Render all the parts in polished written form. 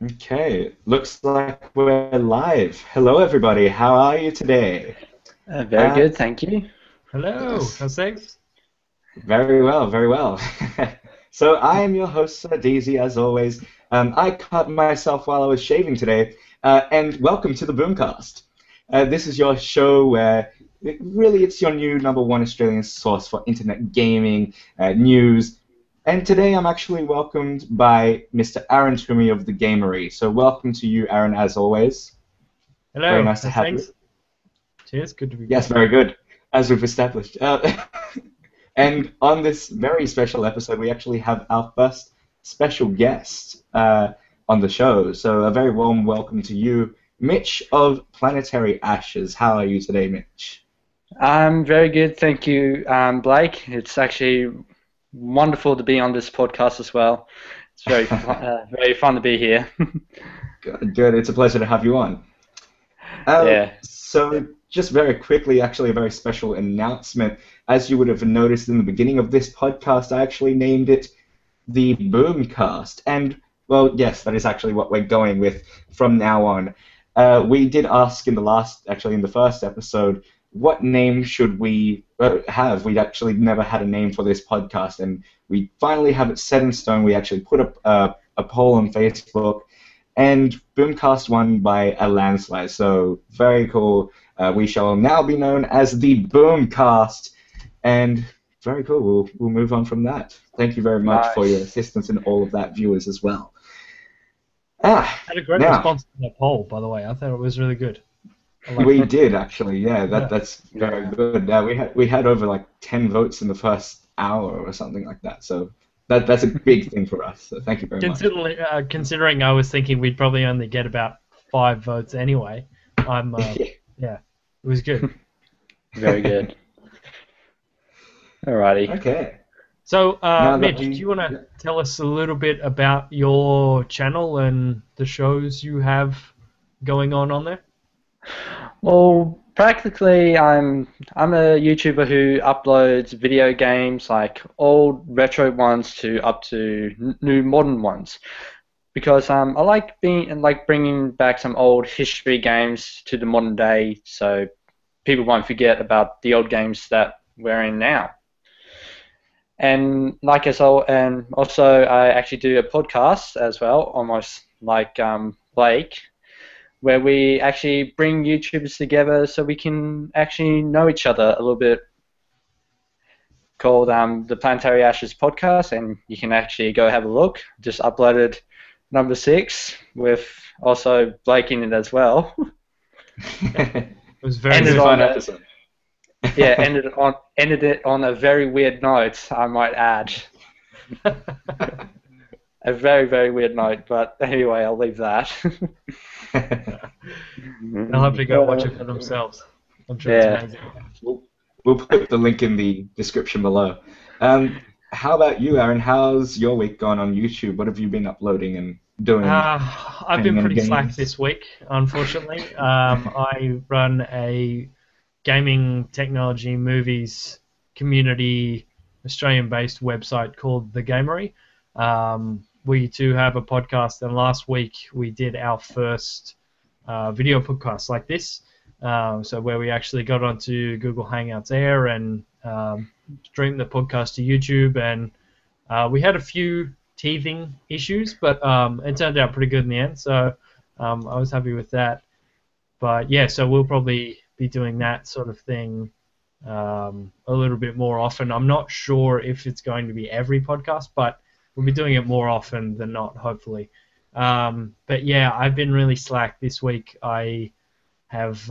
Okay, looks like we're live. Hello, everybody. How are you today? Very Uh, good, thank you. Hello, yes, how's things? very well, very well. So I am your host, Sir Deezy, as always. I cut myself while I was shaving today, and welcome to the BooMCAST. This is your show where it's your new number one Australian source for internet gaming, news, and today I'm actually welcomed by Mr. Aaron Toomey of the Gamery. So welcome to you, Aaron, as always. Very Hello, nice to how's have you. things? Cheers, good to be Yes, back. very good, as we've established. And on this very special episode, we actually have our first special guest on the show. So a very warm welcome to you, Mitch of Planetary Ashes. How are you today, Mitch? I'm very good, thank you, Blake. It's actually wonderful to be on this podcast as well. It's very fun to be here. Good, good. It's a pleasure to have you on. Yeah. So just very quickly, actually, a very special announcement. As you would have noticed in the beginning of this podcast, I actually named it the BooMCAST. And, well, yes, that is actually what we're going with from now on. We did ask actually in the first episode, what name should we have? We'd actually never had a name for this podcast, and we finally have it set in stone. We actually put up a poll on Facebook, and BooMCAST won by a landslide. So, very cool. We shall now be known as the BooMCAST. And very cool. We'll move on from that. Thank you very much for your Nice. assistance in all of that, viewers, as well. Ah, Had a great now response to that poll, by the way. I thought it was really good. I liked we it. did actually. Yeah, Yeah. that's very Yeah. good. We had over like 10 votes in the first hour or something like that. So that's a big thing for us. So thank you very much. Considering I was thinking we'd probably only get about 5 votes anyway, yeah, it was good. Very good. Alrighty. Okay. So, Now that Mitch, do you want to tell us a little bit about your channel and the shows you have going on there? Well, practically, I'm a YouTuber who uploads video games, like old retro ones to up to new modern ones. Because I like bringing back some old history games to the modern day, so people won't forget about the old games that we're in now. And also I actually do a podcast as well, almost like Blake, where we actually bring YouTubers together so we can actually know each other a little bit. Called the Planetary Ashes podcast, and you can actually go have a look. Just uploaded number 6 with also Blake in it as well. It was very It's a ended good. fun on a episode. yeah, ended it on a very weird note, I might add. A very, very weird note, but anyway, I'll leave that. They'll have to go watch it for themselves. I'm sure it's Yeah. amazing. we'll, we'll put the link in the description below. Um, how about you, Aaron? How's your week gone on YouTube? What have you been uploading and doing? I've been Playing any pretty slack games? this week, unfortunately. I run a gaming technology movies community Australian-based website called The Gamery. We too have a podcast, and last week we did our first video podcast like this. So where we actually got onto Google Hangouts Air and streamed the podcast to YouTube, and we had a few teething issues, but it turned out pretty good in the end. So I was happy with that. But yeah, so we'll probably be doing that sort of thing a little bit more often. I'm not sure if it's going to be every podcast, but we'll be doing it more often than not, hopefully. But yeah, I've been really slack this week. I have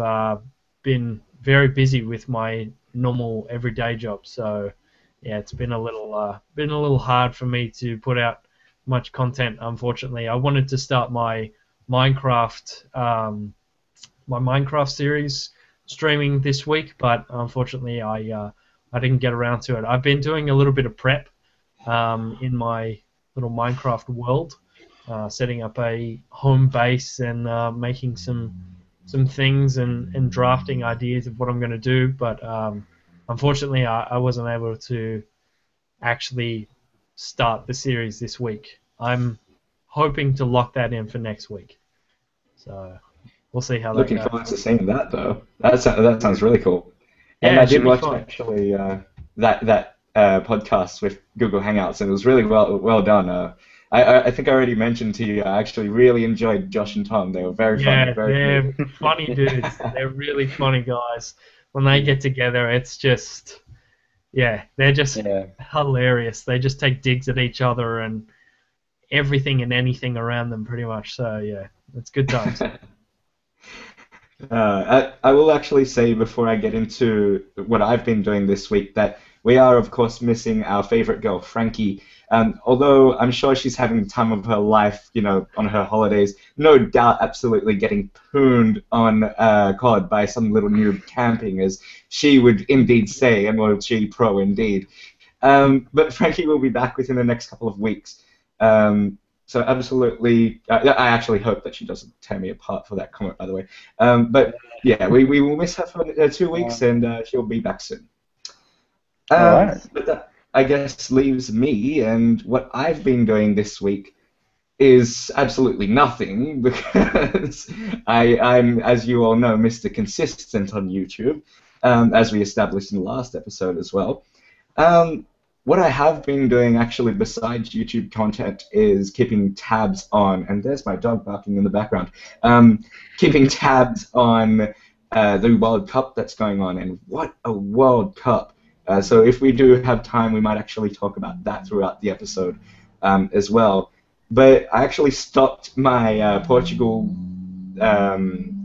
been very busy with my normal everyday job, so yeah, it's been a little hard for me to put out much content. Unfortunately, I wanted to start Minecraft my Minecraft series streaming this week, but unfortunately, I didn't get around to it. I've been doing a little bit of prep in my little Minecraft world, setting up a home base and making some things and drafting ideas of what I'm going to do. But unfortunately, I wasn't able to actually start the series this week. I'm hoping to lock that in for next week. So we'll see how that Looking goes. forward to seeing that, though. That sounds really cool. And Yeah, I it should did be watch fun. actually that podcast with Google Hangouts, and it was really well done. I think I already mentioned to you. I actually really enjoyed Josh and Tom. They were very funny, Yeah, very they're comedic. funny dudes. They're really funny guys. When they get together, it's just, yeah, they're just Yeah. hilarious. They just take digs at each other and everything and anything around them, pretty much. So yeah, it's good times. I will actually say before I get into what I've been doing this week that we are, of course, missing our favorite girl, Frankie. Although I'm sure she's having the time of her life, on her holidays, no doubt absolutely getting pooned on COD by some little noob camping, as she would indeed say, and well, she pro indeed. But Frankie will be back within the next couple of weeks. So absolutely, I actually hope that she doesn't tear me apart for that comment, by the way. But yeah, we will miss her for 2 weeks, and she'll be back soon. All right. But that, I guess, leaves me, and what I've been doing this week is absolutely nothing, because I'm, as you all know, Mr. Consistent on YouTube, as we established in the last episode as well. What I have been doing, actually, besides YouTube content, is keeping tabs on, and there's my dog barking in the background, keeping tabs on the World Cup that's going on, and what a World Cup. So if we do have time, we might actually talk about that throughout the episode as well. But I actually stopped my Portugal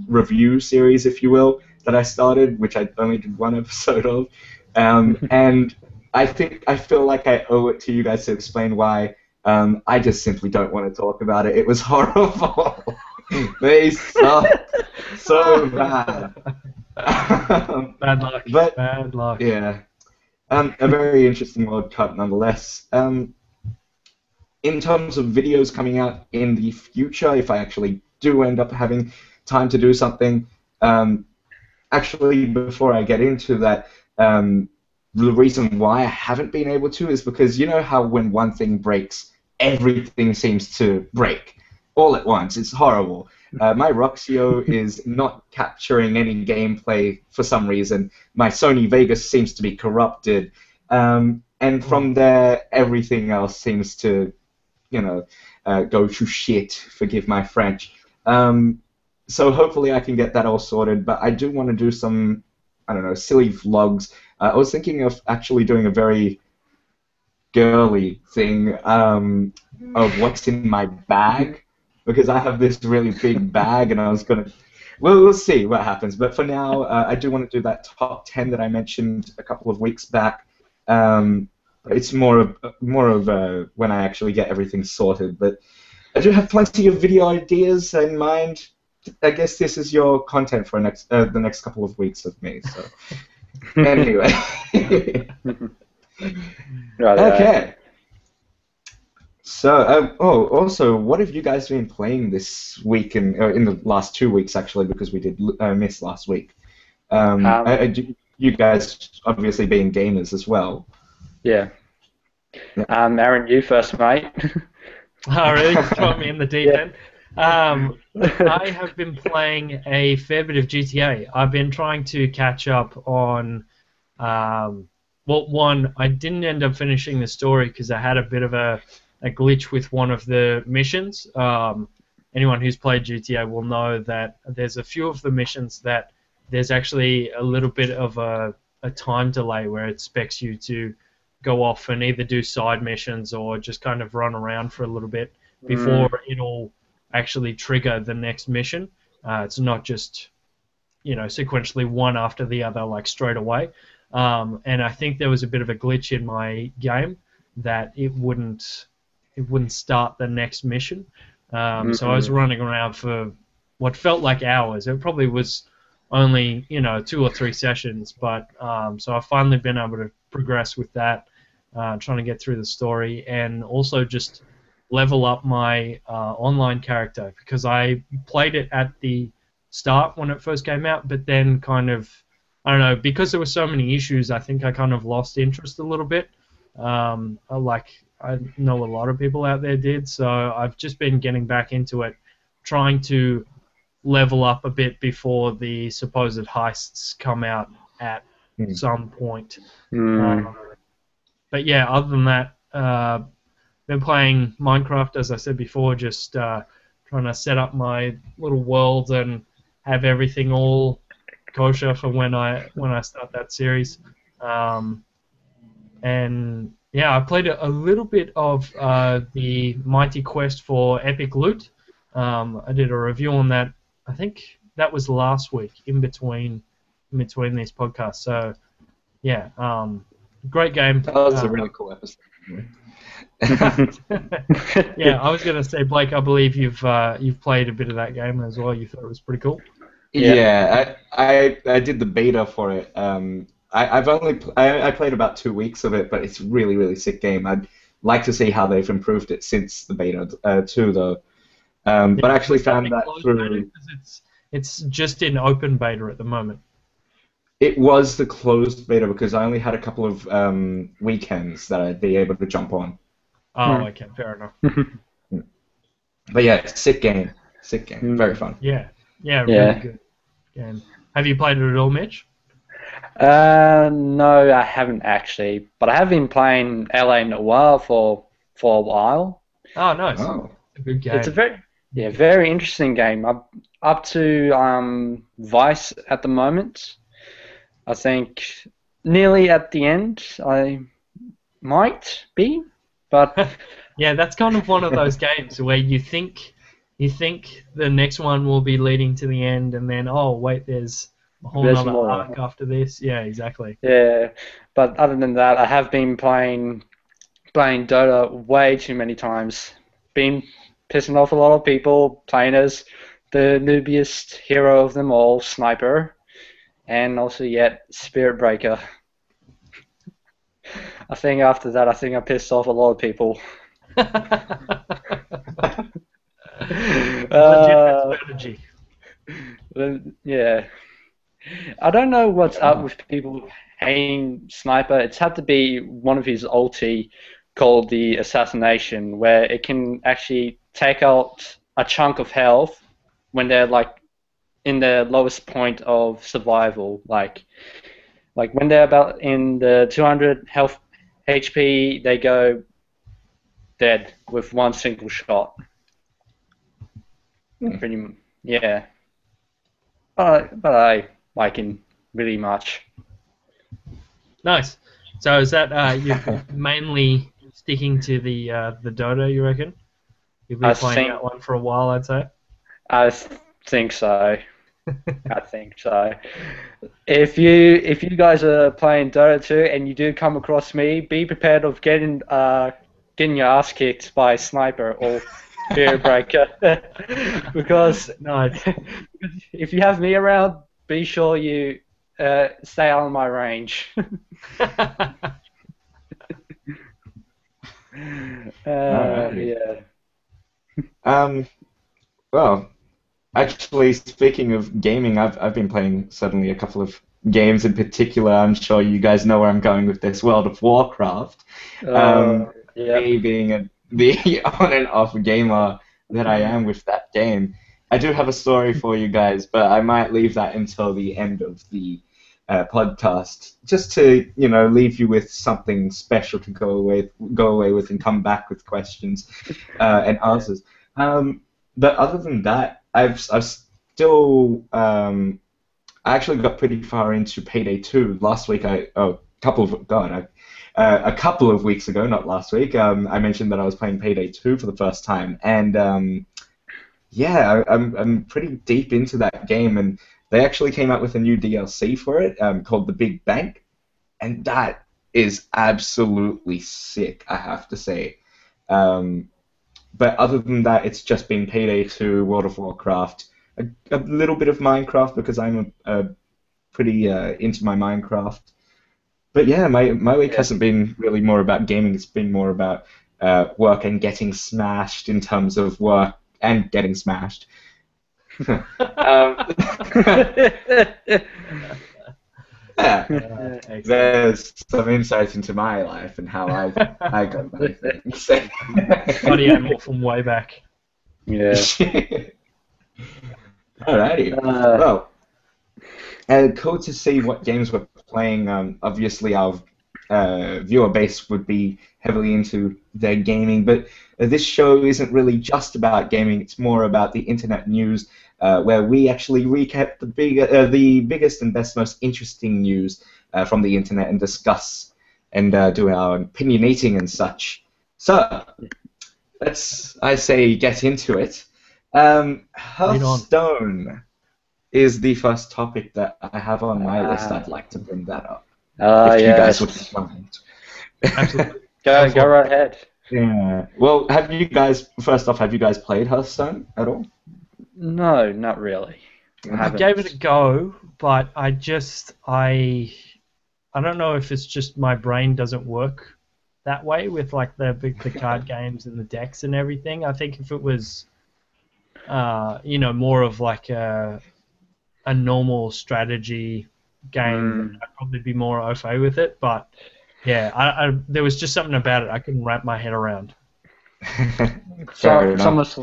review series, if you will, that I started, which I only did one episode of, and I feel like I owe it to you guys to explain why. I just simply don't want to talk about it. It was horrible. They sucked so bad. Bad luck. But Bad luck. yeah, a very interesting World Cup nonetheless. In terms of videos coming out in the future, if I actually do end up having time to do something, actually, before I get into that, the reason why I haven't been able to is because you know how when one thing breaks, everything seems to break all at once. It's horrible. My Roxio is not capturing any gameplay for some reason. My Sony Vegas seems to be corrupted. And from there, everything else seems to, go to shit, forgive my French. So hopefully I can get that all sorted, but I do want to do some, I don't know, silly vlogs. I was thinking of actually doing a very girly thing of what's in my bag, because I have this really big bag, and I was going to... Well, we'll see what happens, but for now, I do want to do that top 10 that I mentioned a couple of weeks back. It's more of when I actually get everything sorted, but I do have plenty of video ideas in mind. I guess this is your content for the next couple of weeks of me. So anyway, okay. So also, what have you guys been playing this week and in the last 2 weeks actually, because we did miss last week? You guys obviously being gamers as well. Yeah. Aaron, you first, mate. Oh, really? Just throw me in the deep end. I have been playing a fair bit of GTA. I've been trying to catch up on... one, I didn't end up finishing the story because I had a bit of a glitch with one of the missions. Anyone who's played GTA will know that there's a few of the missions that there's actually a little bit of a time delay where it expects you to go off and either do side missions or just kind of run around for a little bit before it'll actually trigger the next mission. It's not just, sequentially one after the other, like straight away. And I think there was a bit of a glitch in my game that it wouldn't start the next mission. So I was running around for what felt like hours. It probably was only 2 or 3 sessions, but so I've finally been able to progress with that, trying to get through the story and also just level up my online character, because I played it at the start when it first came out, but then kind of, I don't know, because there were so many issues, I think I kind of lost interest a little bit. I I know a lot of people out there did. So I've just been getting back into it, trying to level up a bit before the supposed heists come out at some point. But yeah, other than that, been playing Minecraft, as I said before, just trying to set up my little world and have everything all kosher for when I start that series. And yeah, I played a little bit of the Mighty Quest for Epic Loot. I did a review on that. I think that was last week, in between these podcasts. So yeah, great game. That was a really cool episode. Yeah, I was going to say, Blake, I believe you've played a bit of that game as well. You thought it was pretty cool. Yeah, I did the beta for it. I played about 2 weeks of it, but it's really, really sick game. I'd like to see how they've improved it since the beta too, though. But I actually found that through. It's just in open beta at the moment. It was the closed beta because I only had a couple of weekends that I'd be able to jump on. Oh, okay, fair enough. But yeah, sick game, very fun. Yeah, really good game. Have you played it at all, Mitch? No, I haven't actually, but I have been playing LA Noire for a while. Oh, nice. Oh. It's a good game. It's a very interesting game. I'm up to Vice at the moment. I think nearly at the end. I might be, but yeah, that's kind of one of those games where you think the next one will be leading to the end, and then oh wait, there's a whole other arc after this. Yeah, exactly. Yeah, but other than that, I have been playing Dota way too many times. Been pissing off a lot of people, playing as the noobiest hero of them all, Sniper, and also yet Spirit Breaker. I think after that, I pissed off a lot of people. Legitimate strategy. Yeah. I don't know what's up with people hating Sniper. It's had to be one of his ulti called the Assassination, where it can actually take out a chunk of health when they're like in the lowest point of survival. Like when they're about in the 200 health HP, they go dead with one single shot. Yeah. But I like him really much. Nice. So is that you're mainly sticking to the Dota, you reckon? You've been playing that one for a while, I'd say. I think so. I think so. If you guys are playing Dota 2 and you do come across me, be prepared of getting your ass kicked by Sniper or Spirit Breaker. because if you have me around, be sure you stay out of my range. Yeah. Well, actually, speaking of gaming, I've been playing suddenly a couple of games in particular. I'm sure you guys know where I'm going with this. World of Warcraft. Me being the on and off gamer that I am with that game, I do have a story for you guys, but I might leave that until the end of the podcast, just to leave you with something special to go away with and come back with questions and answers. But other than that, I've still I actually got pretty far into Payday 2 last week. A couple of weeks ago, not last week. I mentioned that I was playing Payday 2 for the first time, and yeah, I'm pretty deep into that game, and they actually came out with a new DLC for it called The Big Bank, and that is absolutely sick, I have to say. But other than that, it's just been Payday 2, World of Warcraft, a little bit of Minecraft because I'm pretty into my Minecraft. But yeah, my week hasn't been really more about gaming. It's been more about work and getting smashed in terms of work and getting smashed. Yeah, Excellent. there's some insight into my life and how I go about things. Buddy Amor from way back. Yeah. Alrighty. Uh, Well, cool to see what games we're playing. Obviously, our viewer base would be heavily into their gaming, but this show isn't really just about gaming. It's more about the internet news, where we actually recap the biggest and best, most interesting news from the internet and discuss and do our opinionating and such. So, let's, I say, get into it. Lead on. Hearthstone is the first topic that I have on my list. Ah. I'd like to bring that up, if you guys wouldn't yes. mind. Absolutely. Go right ahead. Yeah. Well, have you guys, first off, have you guys played Hearthstone at all? No, not really. I I haven't. gave it a go, but I don't know if it's just my brain doesn't work that way with like the card games and the decks and everything. I think if it was more of like a normal strategy game, then I'd probably be more au fait with it. But yeah, there was just something about it I couldn't wrap my head around. Fair It's enough.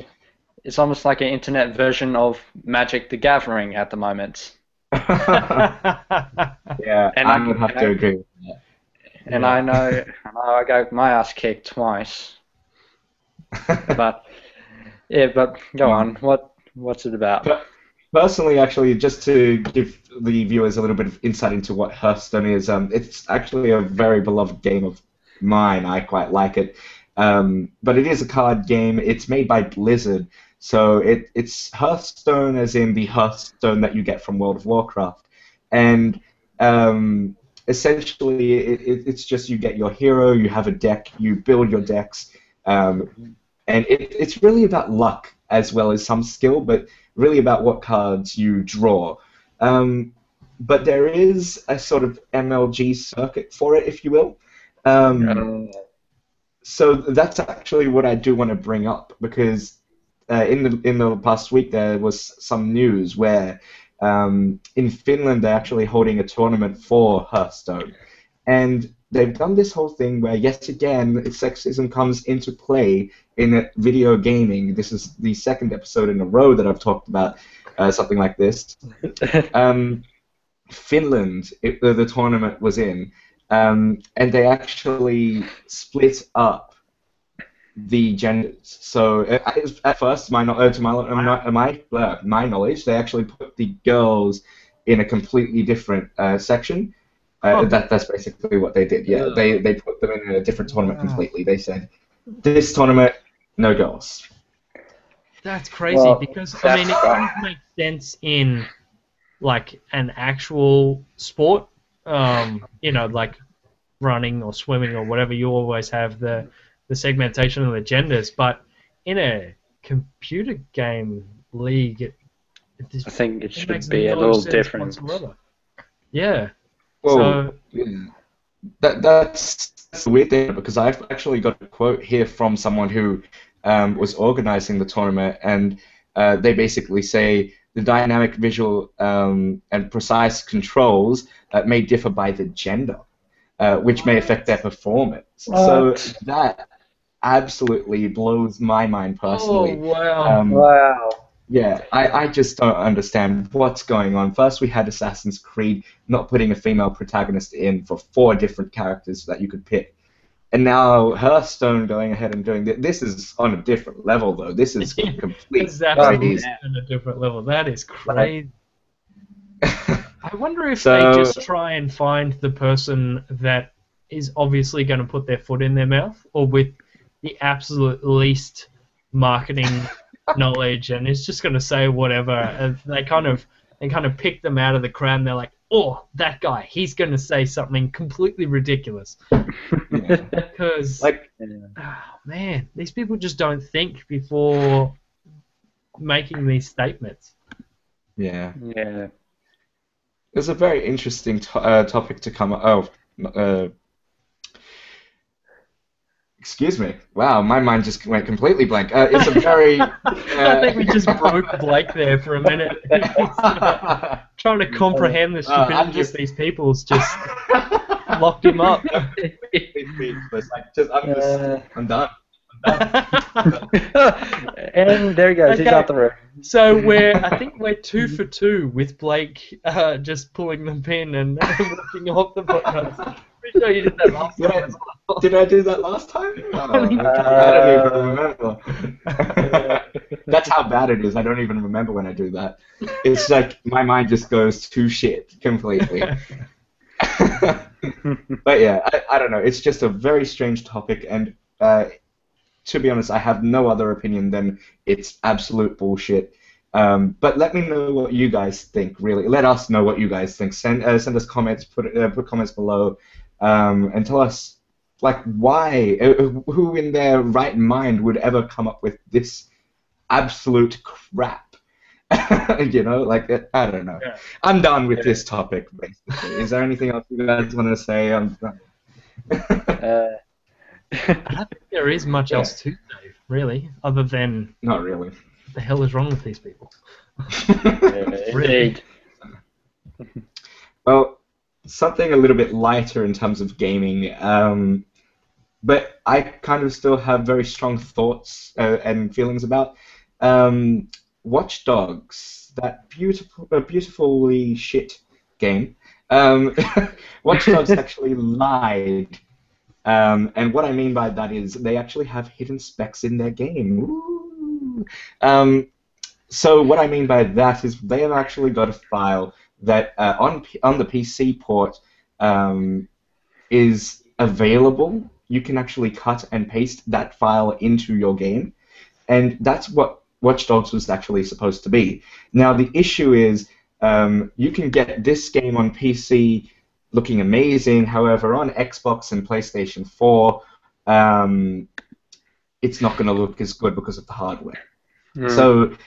almost like an internet version of Magic the Gathering at the moment. Yeah, And I would have to agree with that. And I know I got my ass kicked twice. But go on. What's it about? But personally, actually, just to give the viewers a little bit of insight into what Hearthstone is, it's actually a very beloved game of mine. I quite like it. But it is a card game. It's made by Blizzard. So it's Hearthstone as in the Hearthstone that you get from World of Warcraft. And essentially, it's just you get your hero, you have a deck, you build your decks. And it's really about luck as well as some skill, but really about what cards you draw. But there is a sort of MLG circuit for it, if you will. So that's actually what I do want to bring up because in the past week there was some news where in Finland they're actually holding a tournament for Hearthstone, and they've done this whole thing where yet again sexism comes into play in video gaming. This is the second episode in a row that I've talked about something like this. Finland, the tournament was in, and they actually split up the genders. So at first, my knowledge, they actually put the girls in a completely different section. That's basically what they did. Yeah, they put them in a different tournament completely. They said, this tournament, no girls. That's crazy Well, because I mean it kind of makes sense in like an actual sport, like running or swimming or whatever. You always have the segmentation of the genders, but in a computer game league, I think it should makes be a no little sense different. whatsoever. Yeah. Well, So yeah. That's the weird thing because I've actually got a quote here from someone who was organizing the tournament, and they basically say the dynamic visual and precise controls may differ by the gender, which may affect their performance. So What? that absolutely blows my mind personally. wow. Wow. Yeah, I just don't understand what's going on. First, we had Assassin's Creed not putting a female protagonist in for 4 different characters that you could pick. And now Hearthstone going ahead and doing this is on a different level, though. This is complete It's absolutely crazy. on a different level. That is crazy. I wonder if So- they just try and find the person that is obviously going to put their foot in their mouth, or with the absolute least marketing knowledge, and is just going to say whatever. And they kind of pick them out of the crowd. And they're like, "Oh, that guy, he's going to say something completely ridiculous." Because, oh, man, these people just don't think before making these statements. Yeah. Yeah. It's a very interesting topic to come. Excuse me. Wow, my mind just went completely blank. It's a very. I think we just broke Blake there for a minute. He's, trying to comprehend the stupidity of these people has just locked him up. I'm done. And there he goes. He's out the room. So I think we're 2 for 2 with Blake just pulling the pin and walking off the podcast. Pretty sure you did that last time. Did I do that last time? Oh, I don't even remember. That's how bad it is. I don't even remember when I do that. It's like my mind just goes to shit completely. But yeah, I don't know. It's just a very strange topic, and to be honest, I have no other opinion than it's absolute bullshit. But let me know what you guys think. Really, let us know what you guys think. Send us comments. Put comments below, and tell us like why, who in their right mind would ever come up with this absolute crap. You know, like I don't know. Yeah. I'm done with this topic. Basically, is there anything else you guys want to say? I'm done. I don't think there is much else to say, really, other than not really. What the hell is wrong with these people? Really. Well, something a little bit lighter in terms of gaming, but I kind of still have very strong thoughts and feelings about Watch Dogs, that beautifully shit game. Watch Dogs actually lied. And what I mean by that is they actually have hidden specs in their game. Ooh. So what I mean by that is they have actually got a file that on the PC port is available. You can actually cut and paste that file into your game, and that's what Watch Dogs was actually supposed to be. Now the issue is you can get this game on PC looking amazing. However, on Xbox and PlayStation 4, it's not going to look as good because of the hardware. Mm. So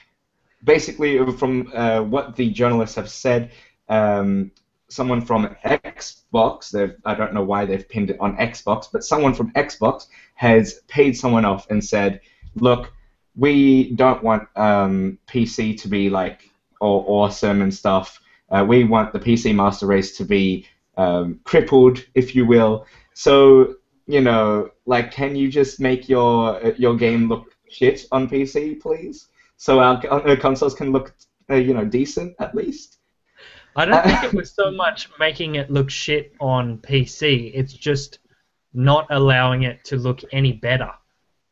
basically, from what the journalists have said, someone from Xbox, I don't know why they've pinned it on Xbox, but someone from Xbox has paid someone off and said, look, we don't want PC to be like all awesome and stuff. We want the PC master race to be crippled, if you will. So, you know, like, can you just make your game look shit on PC, please? So our consoles can look, you know, decent at least. I don't think it was so much making it look shit on PC. It's just not allowing it to look any better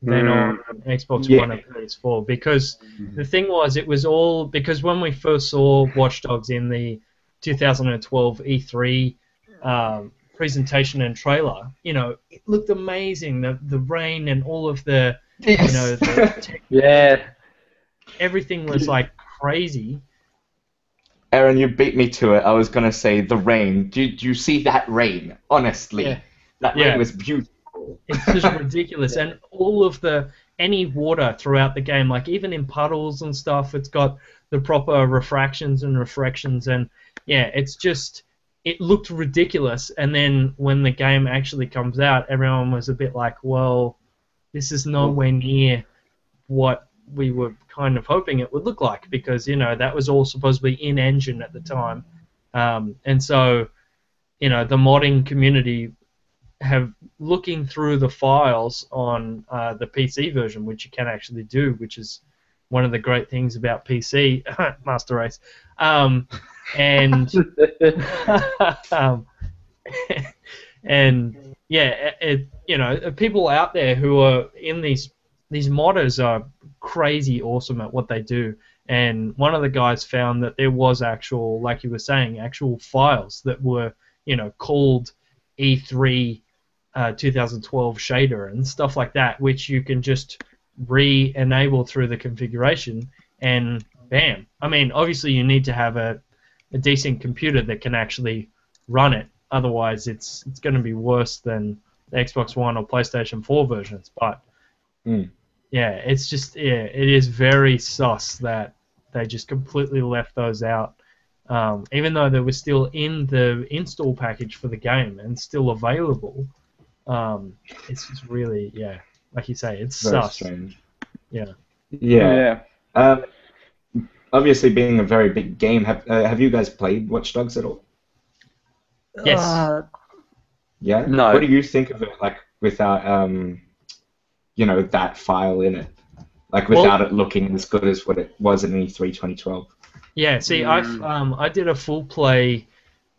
than on Xbox One and PS4. Because the thing was, it was all because when we first saw Watch Dogs in the 2012 E3 presentation and trailer, you know, it looked amazing. The rain and all of the, you know, the everything was like crazy. Aaron, you beat me to it. I was gonna say the rain. Did you see that rain? Honestly, that rain was beautiful. It's just ridiculous, and all of any water throughout the game, like even in puddles and stuff, it's got the proper refractions and reflections, and it's just. It looked ridiculous, and then when the game actually comes out, everyone was a bit like, well, this is nowhere near what we were kind of hoping it would look like, because, you know, that was all supposed to be in-engine at the time. And so, you know, the modding community have, looking through the files on the PC version, which you can actually do, which is one of the great things about PC, Master Race, and you know, people out there who are in these modders are crazy awesome at what they do. And one of the guys found that there was actual, like you were saying, actual files that were, you know, called E3 2012 shader and stuff like that, which you can just re-enable through the configuration, and bam. I mean, obviously you need to have a decent computer that can actually run it. Otherwise, it's going to be worse than the Xbox One or PlayStation 4 versions. But it's just it is very sus that they just completely left those out, even though they were still in the install package for the game and still available. It's just really, yeah, like you say, it's Very sus. strange. Yeah. Yeah. Yeah. Um, Obviously, being a very big game, have you guys played Watch Dogs at all? Yes. Uh, Yeah. What no. do you think of it, like without that file in it, like Well, without it looking as good as what it was in E3 2012? yeah. See, Mm, I did a full play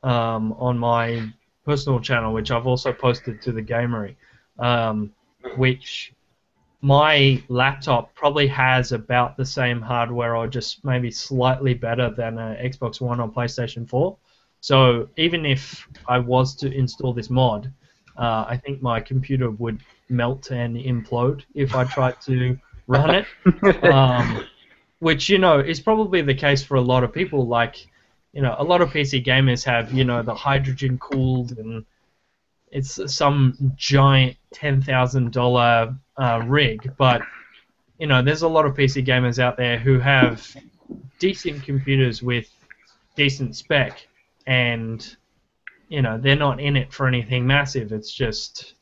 on my personal channel, which I've also posted to the Gamery, which my laptop probably has about the same hardware or just maybe slightly better than an Xbox One or PlayStation 4. So even if I was to install this mod, I think my computer would melt and implode if I tried to run it. Which is probably the case for a lot of people. Like, a lot of PC gamers have the hydrogen cooled, and it's some giant $10,000 rig. But there's a lot of PC gamers out there who have decent computers with decent spec, and they're not in it for anything massive. It's just,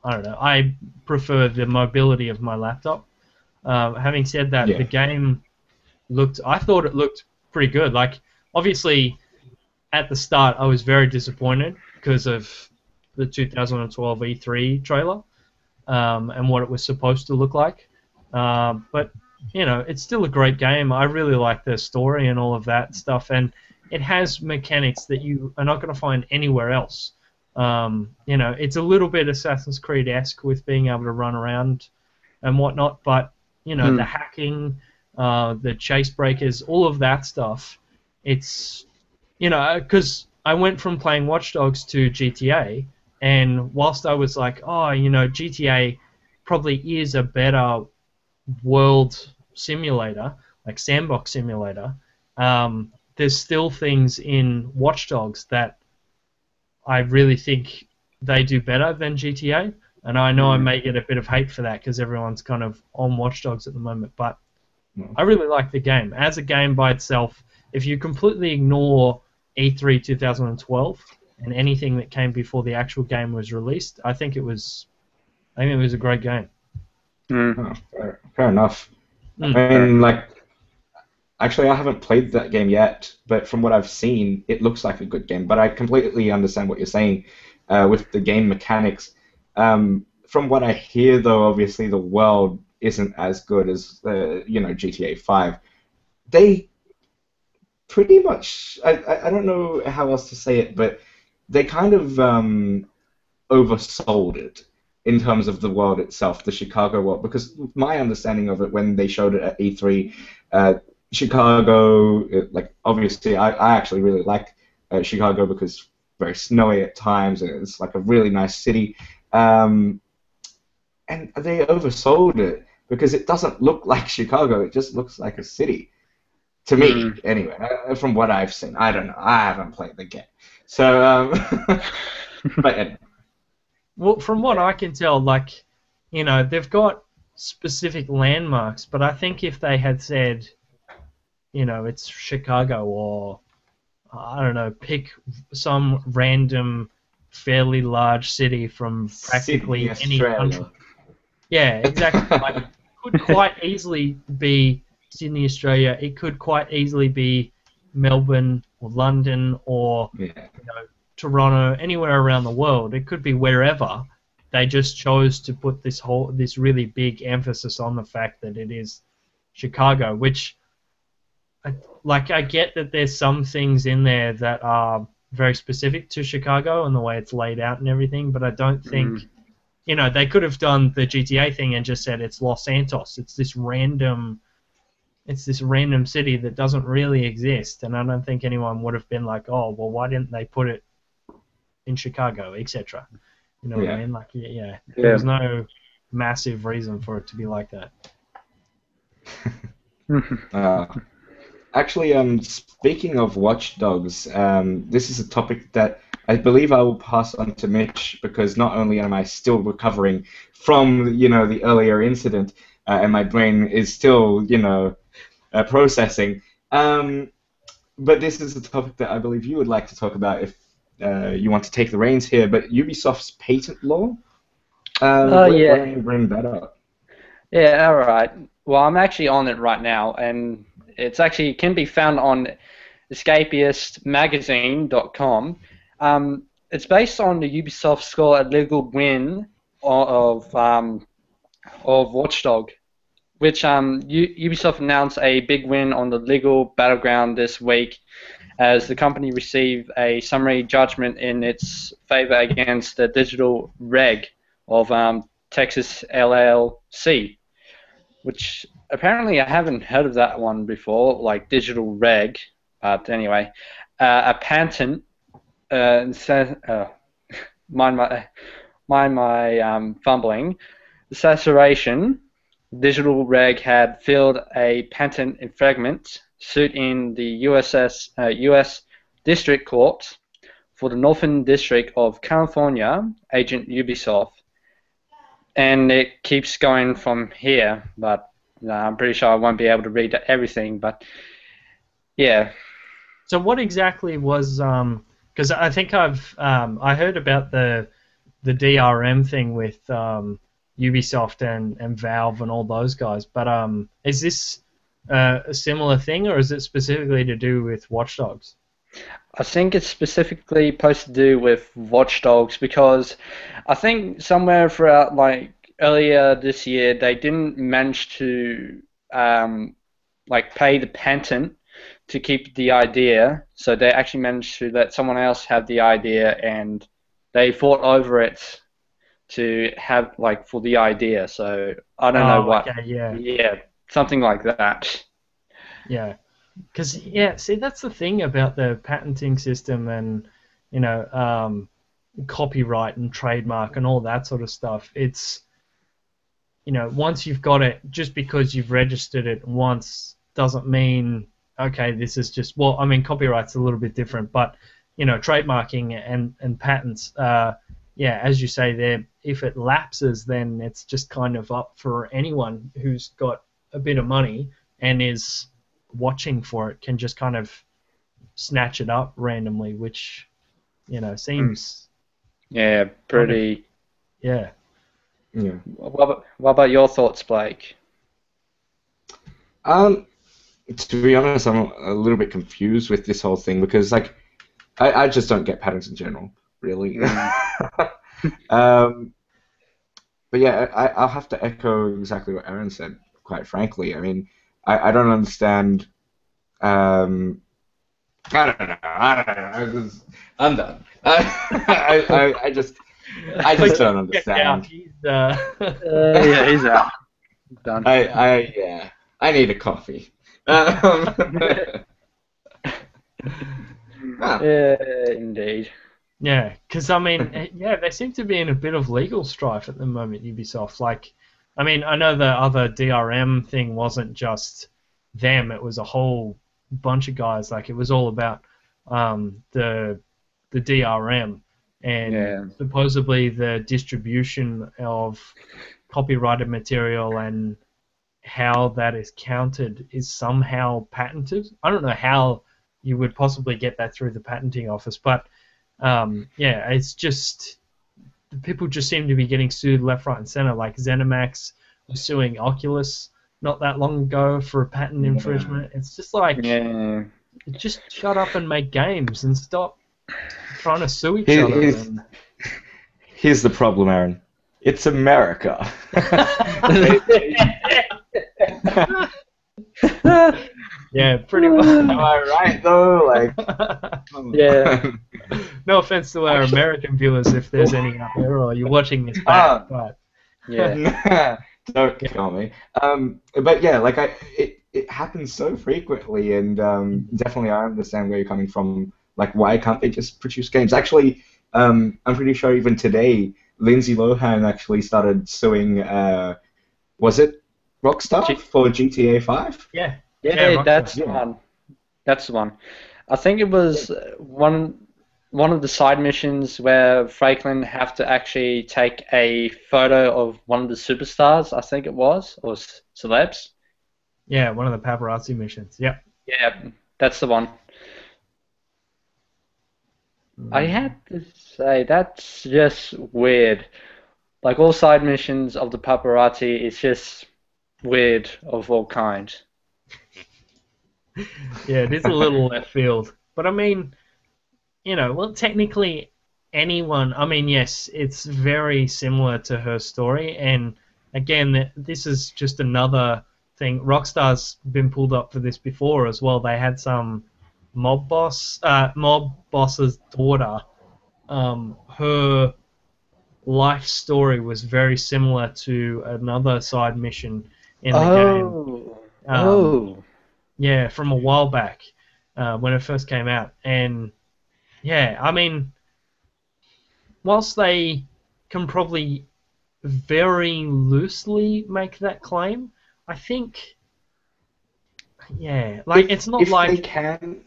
I don't know. I prefer the mobility of my laptop. Having said that, the Yeah. game I thought it looked pretty good. Like, obviously, at the start, I was very disappointed because of the 2012 E3 trailer, and what it was supposed to look like. But it's still a great game. I really like the story and all of that stuff, and it has mechanics that you are not going to find anywhere else. It's a little bit Assassin's Creed-esque with being able to run around and whatnot, but the mm, hacking, the chase breakers, all of that stuff. It's because I went from playing Watch Dogs to GTA, and whilst I was like, oh, GTA probably is a better world simulator, like sandbox simulator, there's still things in Watch Dogs that I really think they do better than GTA. And I know I mm, may get a bit of hate for that because everyone's kind of on Watch Dogs at the moment, but No. I really like the game. As a game by itself, if you completely ignore E3 2012 and anything that came before the actual game was released, I think it was a great game. mm, Oh, fair enough. Mm. I mean, like, actually, I haven't played that game yet, but from what I've seen, it looks like a good game. But I completely understand what you're saying with the game mechanics. From what I hear, though, obviously the world isn't as good as GTA 5. They pretty much, I don't know how else to say it, but they kind of oversold it in terms of the world itself, the Chicago world. Because my understanding of it when they showed it at E3, Chicago, like obviously, I actually really like Chicago because it's very snowy at times, and it's like a really nice city. Um, and they oversold it because it doesn't look like Chicago; it just looks like a city to me, mm. anyway. From what I've seen, I don't know. I haven't played the game, so but anyway, Well, from what I can tell, like, they've got specific landmarks, but I think if they had said, it's Chicago or, I don't know, pick some random, fairly large city from Sydney, practically any country. Australia. Yeah, exactly. Like, it could quite easily be Sydney, Australia. It could quite easily be Melbourne or London or Yeah. Toronto, anywhere around the world. It could be wherever. They just chose to put this really big emphasis on the fact that it is Chicago, which I get that there's some things in there that are very specific to Chicago and the way it's laid out and everything, but I don't think Mm, they could have done the GTA thing and just said it's Los Santos. It's this random city that doesn't really exist, and I don't think anyone would have been like, oh, well, why didn't they put it in Chicago, etc. You know what I Yeah. mean? Like, yeah, there yeah. was no massive reason for it to be like that. Uh, Actually, speaking of Watch Dogs, this is a topic that I believe I will pass on to Mitch because not only am I still recovering from, the earlier incident, and my brain is still, processing, but this is a topic that I believe you would like to talk about if you want to take the reins here, but Ubisoft's patent law. Oh, Why yeah. don't you bring that up? Yeah, all right. Well, I'm actually on it right now, and it's actually can be found on escapistmagazine.com. It's based on the Ubisoft score a legal win of Watchdog, which Ubisoft announced a big win on the legal battleground this week as the company received a summary judgment in its favor against the digital reg of Texas LLC, which apparently I haven't heard of that one before, like digital reg. But anyway, a patent. Mind my fumbling. The Saturation digital reg had filed a patent infringement suit in the U.S. District Court for the Northern District of California, agent Ubisoft. And it keeps going from here, but I'm pretty sure I won't be able to read everything, but yeah. So what exactly was because I think I heard about the DRM thing with Ubisoft and Valve and all those guys, but is this a similar thing, or is it specifically to do with Watch Dogs? I think it's specifically supposed to do with Watch Dogs because I think somewhere throughout like earlier this year they didn't manage to like pay the patent to keep the idea, so they actually managed to let someone else have the idea and they fought over it to have like for the idea. So I don't know what. Okay, yeah. Yeah, something like that. Yeah. Because, yeah, see, that's the thing about the patenting system and, you know, copyright and trademark and all that sort of stuff. It's, you know, once you've got it, just because you've registered it once doesn't mean, okay, this is just, well, I mean, copyright's a little bit different, but, you know, trademarking and patents, yeah, as you say there, if it lapses, then it's just kind of up for anyone who's got a bit of money and is watching for it can just kind of snatch it up randomly, which, you know, seems Yeah, pretty. yeah. Yeah. What about your thoughts, Blake? To be honest, I'm a little bit confused with this whole thing because, like, I just don't get patterns in general, really. But yeah, I'll have to echo exactly what Aaron said, quite frankly. I mean, I don't understand. I don't know. I'm done. I just don't understand. Yeah, he's out. Done. Yeah. I need a coffee. Indeed. Yeah, because I mean, yeah, they seem to be in a bit of legal strife at the moment, Ubisoft. Like, I mean, I know the other DRM thing wasn't just them; it was a whole bunch of guys. Like, it was all about the DRM and supposedly the distribution of copyrighted material and how that is counted is somehow patented. I don't know how you would possibly get that through the patenting office, but yeah, it's just people just seem to be getting sued left, right, and center. Like ZeniMax was suing Oculus not that long ago for a patent infringement. It's just like, just shut up and make games and stop trying to sue each other. Here's the problem, Aaron. It's America. Yeah, pretty much. Am I right though? Like, yeah. No offense to our American viewers if there's any out there, or you're watching this back, but yeah. Don't kill me. But yeah, like it happens so frequently, and definitely I understand where you're coming from. Like, why can't they just produce games? Actually, I'm pretty sure even today, Lindsay Lohan actually started suing. Was it Rockstar for GTA 5? Yeah, that's the one. That's the one. I think it was one of the side missions where Franklin have to actually take a photo of one of the superstars, I think it was, or celebs. Yeah, one of the paparazzi missions. Yep. Yeah, that's the one. I had to say that's just weird. Like all side missions of the paparazzi, it's just weird of all kinds. Yeah, it is a little left field. But I mean, well, technically anyone, I mean, yes, it's very similar to her story. And again, this is just another thing. Rockstar's been pulled up for this before as well. They had some mob boss's daughter. Her life story was very similar to another side mission in the game. Oh, Um, oh. yeah, from a while back when it first came out. And yeah, I mean, whilst they can probably very loosely make that claim, I think, yeah, like it's not If like they can.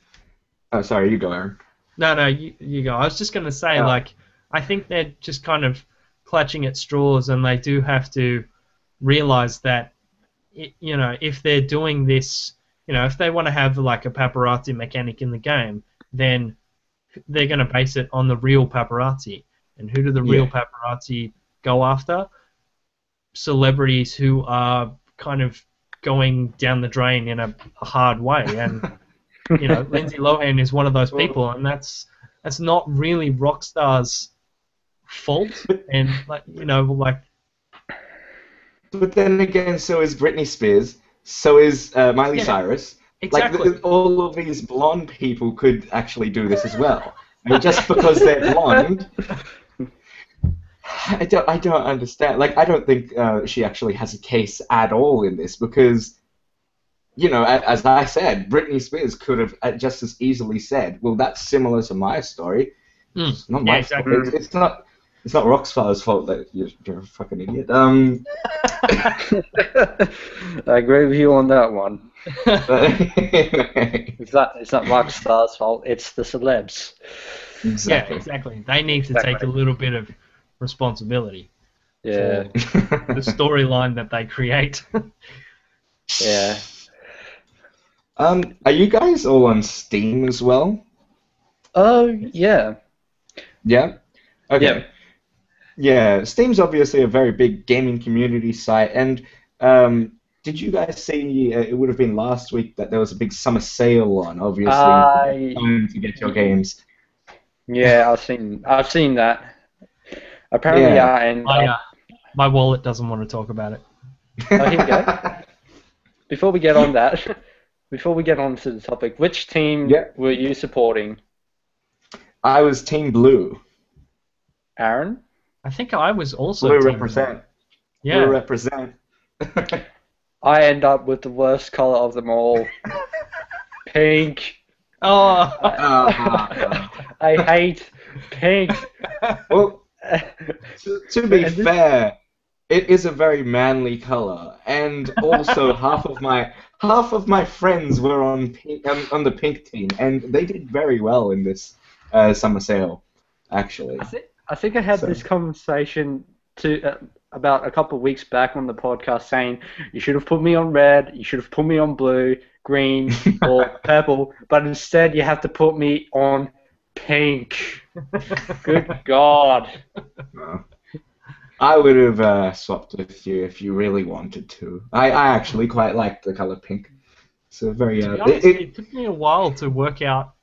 Oh, sorry, you go, Aaron. no, you go. I was just gonna say, Oh. like, I think they're just kind of clutching at straws, and they do have to realize that, if they're doing this, if they want to have like a paparazzi mechanic in the game, then they're going to base it on the real paparazzi. And who do the real Yeah. paparazzi go after? Celebrities who are kind of going down the drain in a hard way. And, Lindsay Lohan is one of those people, and that's not really Rockstar's fault. And, like, But then again, so is Britney Spears, so is Miley yeah, Cyrus. exactly. Like all of these blonde people could actually do this as well. And just because they're blonde, I don't understand. Like I don't think she actually has a case at all in this because, as I said, Britney Spears could have just as easily said, "Well, that's similar to my story. It's not my exactly. fault. It's not. It's not Rockstar's fault that you're a fucking idiot." I agree with you on that one. It's not Rockstar's fault. It's the celebs. Exactly. Yeah, exactly. They need to take a little bit of responsibility Yeah, for the storyline that they create. yeah. Are you guys all on Steam as well? Oh, yeah. Yeah? Okay. Yeah. Yeah, Steam's obviously a very big gaming community site, and did you guys see, it would have been last week that there was a big summer sale on, obviously, to get your games. Yeah, I've seen that. Apparently, Yeah. and My wallet doesn't want to talk about it. oh, here we go. Before we get on to the topic, which team were you supporting, I was Team Blue. Aaron? I think I was also Blue Team represent. Yeah. Blue represent. I end up with the worst color of them all, pink. Oh. I hate pink. Well, to be fair, it is a very manly color, and also half of my friends were on the pink team, and they did very well in this summer sale, actually. I think I had this conversation about a couple of weeks back on the podcast saying you should have put me on red, you should have put me on blue, green, or purple, but instead you have to put me on pink. Good God. I would have swapped with you if you really wanted to. I actually quite like the color pink. So very. To be honest, it took me a while to work out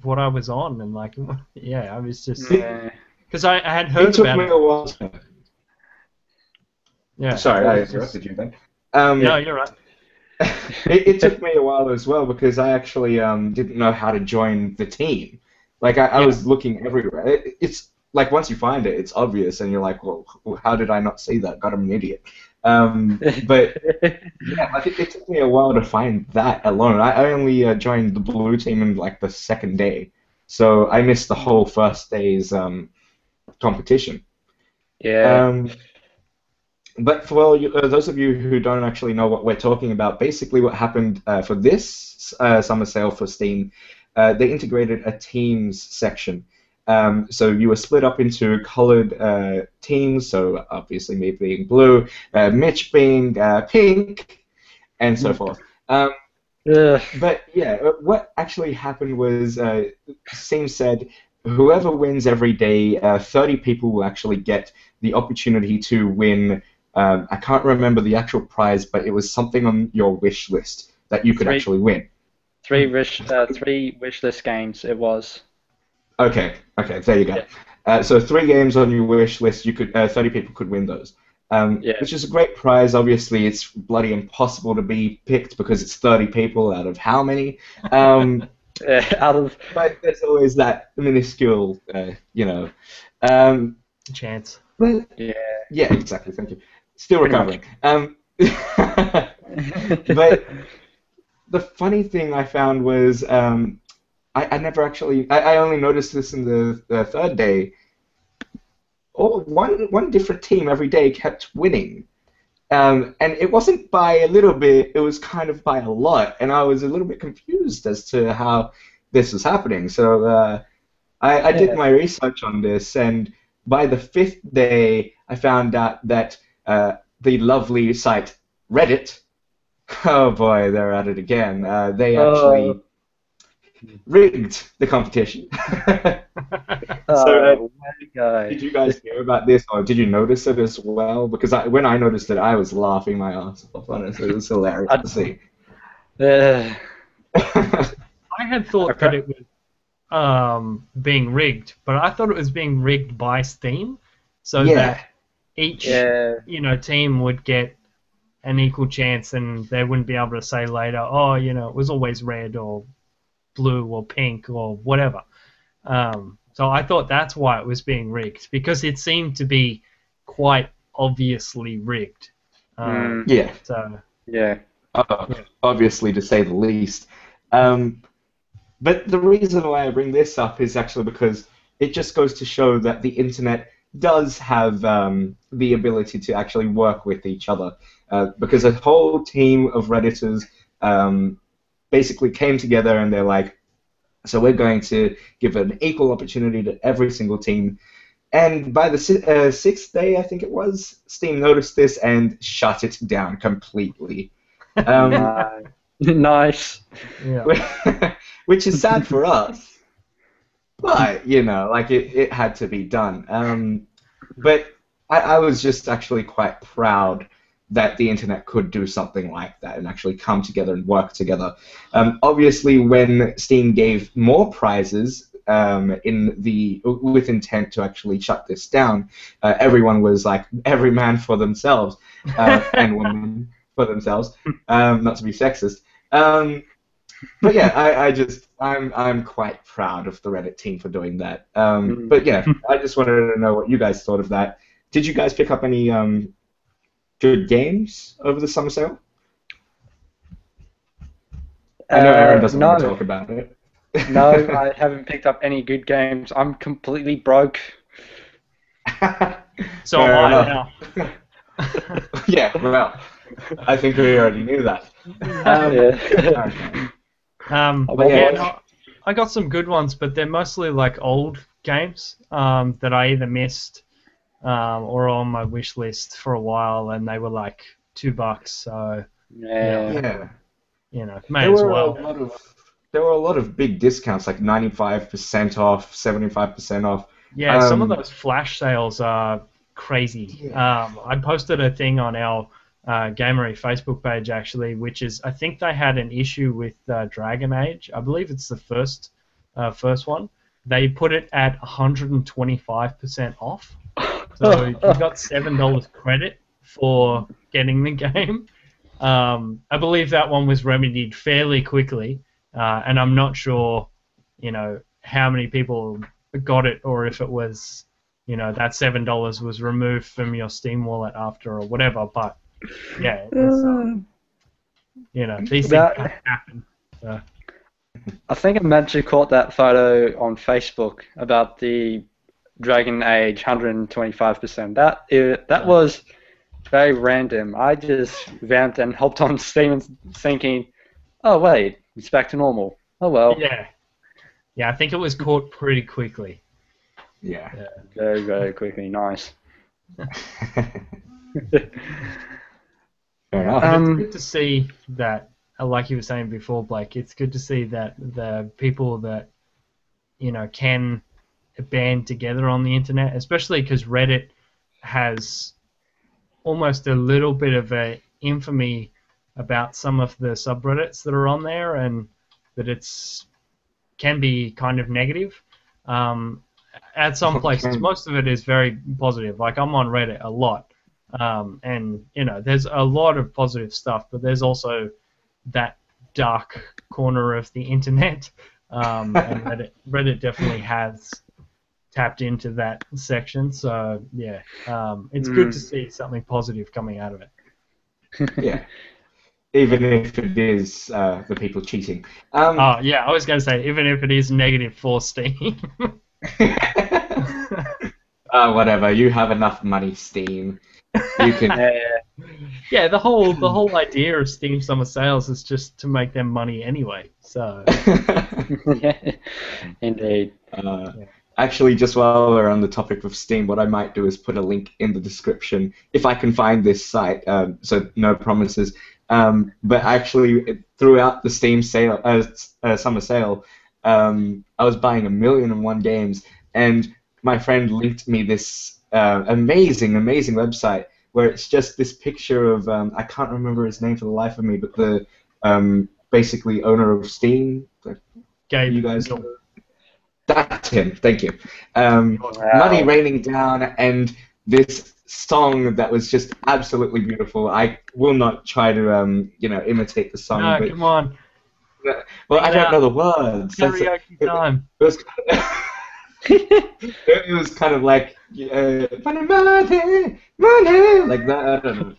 what I was on, and like, yeah, I was just because I had heard it took about me it. a while. Yeah. Sorry, I interrupted you then. No, you're right. It took me a while as well because I actually didn't know how to join the team. Like I was looking everywhere. It's like once you find it, it's obvious, and you're like, well, how did I not see that? God, I'm an idiot. But yeah, I think it took me a while to find that alone. I only joined the blue team in like the second day, so I missed the whole first day's competition. Yeah. But for those of you who don't actually know what we're talking about, basically what happened for this summer sale for Steam, they integrated a teams section. So you were split up into colored teams, so obviously me being blue, Mitch being pink, and so forth. But yeah, what actually happened was Steam said whoever wins every day, 30 people will actually get the opportunity to win. I can't remember the actual prize, but it was something on your wish list that you could Three, actually win. three wish list games. It was. Okay, okay, there you go. Yeah. So 3 games on your wish list, you could 30 people could win those, Yeah. which is a great prize. Obviously, it's bloody impossible to be picked because it's 30 people out of how many? Um, Out of. but there's always that minuscule, Um, Chance. but Yeah. yeah, exactly. Thank you. Still Pretty recovering. But the funny thing I found was I never actually. I only noticed this in the third day. One different team every day kept winning. And it wasn't by a little bit, it was kind of by a lot. And I was a little bit confused as to how this was happening. So I did Yeah. my research on this, and by the fifth day, I found out that the lovely site Reddit, oh boy, they're at it again. They Oh. actually rigged the competition. So Way to go. did you guys hear about this, or did you notice it as well? Because when I noticed it, I was laughing my ass off. Honestly, it was hilarious to see. Uh, I had thought that it was being rigged, but I thought it was being rigged by Steam, so Yeah. that each yeah. team would get an equal chance, and they wouldn't be able to say later, oh, it was always red or blue or pink or whatever. So I thought that's why it was being rigged, because it seemed to be quite obviously rigged. Yeah. So Yeah. Obviously, to say the least. But the reason why I bring this up is actually because it just goes to show that the internet does have the ability to actually work with each other. Because a whole team of Redditors basically came together and they're like, so we're going to give an equal opportunity to every single team. And by the sixth day, I think it was, Steam noticed this and shut it down completely. Nice. yeah. Which is sad for us, but it had to be done. But I was just actually quite proud that the internet could do something like that and actually come together and work together. Obviously, when Steam gave more prizes with intent to actually shut this down, everyone was like, every man for themselves and woman for themselves, not to be sexist. But yeah, I'm quite proud of the Reddit team for doing that. But yeah, I just wanted to know what you guys thought of that. Did you guys pick up any good games over the summer sale? I know Aaron doesn't want to talk about it. No, I haven't picked up any good games. I'm completely broke. So Fair am I enough. now. Yeah, well, I think we already knew that. Yeah. No, I got some good ones, but they're mostly like old games that I either missed or on my wish list for a while, and they were like $2. So Yeah. may as well. There were a lot of big discounts, like 95% off, 75% off. Yeah, some of those flash sales are crazy. Yeah. I posted a thing on our Gamery Facebook page actually, which is, I think they had an issue with Dragon Age. I believe it's the first one. They put it at 125% off. So you got $7 credit for getting the game. I believe that one was remedied fairly quickly, and I'm not sure, how many people got it, or if it was, that $7 was removed from your Steam wallet after or whatever. But yeah, it's, these things happen. So. I think I mentioned caught that photo on Facebook about the Dragon Age 125%. That was very random. I just vamped and hopped on Steam thinking, oh wait, it's back to normal. Oh well. Yeah, I think it was caught pretty quickly. Yeah. Very, very quickly. Nice. Fair enough. It's good to see that, like you were saying before, Blake, it's good to see that the people that, can band together on the internet, especially because Reddit has almost a little bit of a infamy about some of the subreddits that are on there, and that it's can be kind of negative. At some places, most of it is very positive. Like I'm on Reddit a lot, and there's a lot of positive stuff, but there's also that dark corner of the internet, and Reddit definitely has tapped into that section. So yeah, it's good to see something positive coming out of it. Yeah. Even if it is the people cheating. Oh yeah, I was going to say even if it is negative for Steam. Whatever. You have enough money, Steam. You can. Yeah, the whole idea of Steam summer sales is just to make them money anyway. So. Indeed. Actually, just while we're on the topic of Steam, what I might do is put a link in the description if I can find this site. So no promises. But actually, throughout the Steam sale, summer sale, I was buying 1,000,001 games, and my friend linked me this amazing website where it's just this picture of I can't remember his name for the life of me, but the basically owner of Steam. Gabe, you guys know. That's him. Thank you. Money raining down, and this song that was just absolutely beautiful. I will not try to imitate the song. No, but, come on. Well, I don't know the words. Karaoke time. It was kind of like money, like that. I don't know.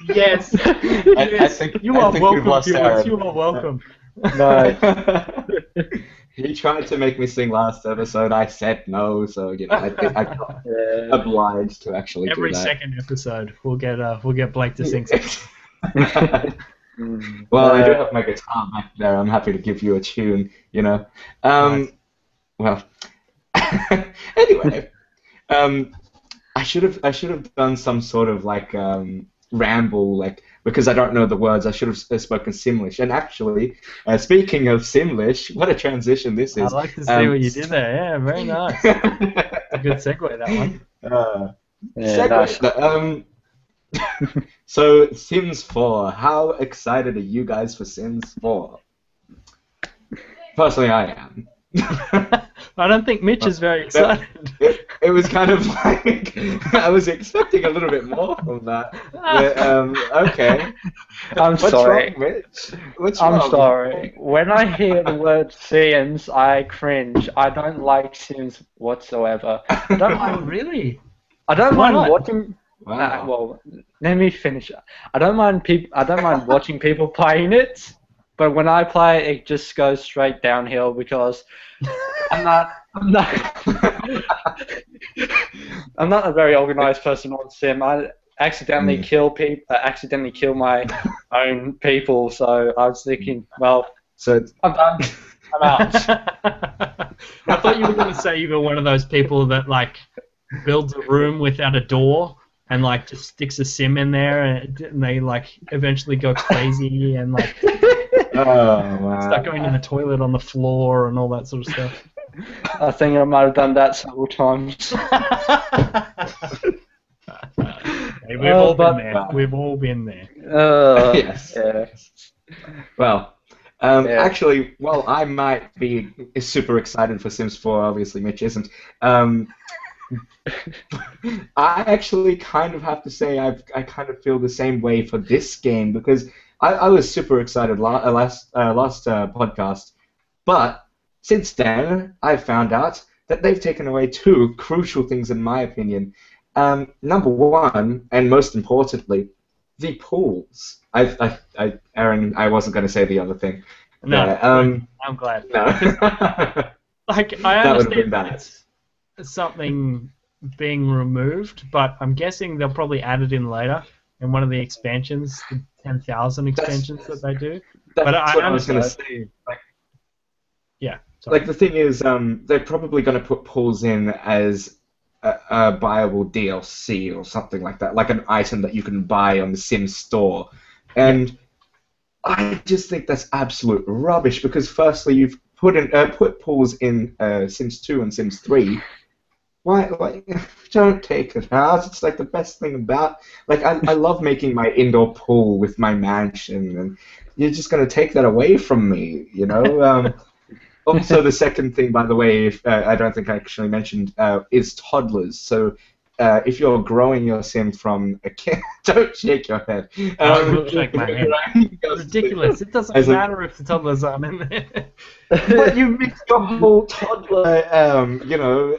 Yes. I think you are welcome. Aaron. You are welcome. No. He tried to make me sing last episode. I said no, so I think I got obliged to actually do that. Every second episode, we'll get Blake to sing something. Well, I do have my guitar back there. I'm happy to give you a tune. Nice. Well, anyway, I should have done some sort of like ramble, because I don't know the words. I should have spoken Simlish. And actually, speaking of Simlish, what a transition this is. I like to see what you did there. Yeah, very nice. A good segue, that one. Segue. So, Sims 4. How excited are you guys for Sims 4? Personally, I am. I don't think Mitch is very excited. It was kind of like I was expecting a little bit more from that. But, okay. What's sorry. Wrong, Mitch? I'm sorry. When I hear the word Sims, I cringe. I don't like Sims whatsoever. I don't mind, really. I don't Why mind not? watching. Wow. Well, let me finish. I don't mind watching people playing it, but when I play, it just goes straight downhill because I'm not a very organized person on Sim. I accidentally kill my own people. So I was thinking, well, so I'm done. I'm out. I thought you were going to say you were one of those people that builds a room without a door and just sticks a sim in there, and they eventually go crazy and start going to the toilet on the floor and all that sort of stuff. I think I might have done that several times. Hey, we've all been there. We've all been there. Yes. Yeah. Well, actually, while I might be super excited for Sims 4, obviously Mitch isn't. I actually kind of have to say I kind of feel the same way for this game, because I was super excited last podcast, but since then I've found out that they've taken away two crucial things in my opinion. Number one, and most importantly, the pools. Aaron, I wasn't going to say the other thing. No, I'm glad. No. I That would have been understand bad. it's something being removed, but I'm guessing they'll probably add it in later in one of the expansions, the 10,000 expansions that they do. But That's what I was going to say. Yeah. Sorry. The thing is, they're probably going to put pools in as a buyable DLC or something like that, like an item that you can buy on the Sims store. And I just think that's absolute rubbish because firstly, you've put pools in Sims 2 and Sims 3. Why, like, don't take it out. It's like the best thing about. Like, I love making my indoor pool with my mansion, and you're just gonna take that away from me, you know? Also, the second thing, by the way, if, I don't think I actually mentioned, is toddlers. So, if you're growing your sim from a kid, don't shake your head. I will shake my head. Your Ridiculous. It doesn't as a- matter if the toddlers aren't in there. But you mix your whole toddler,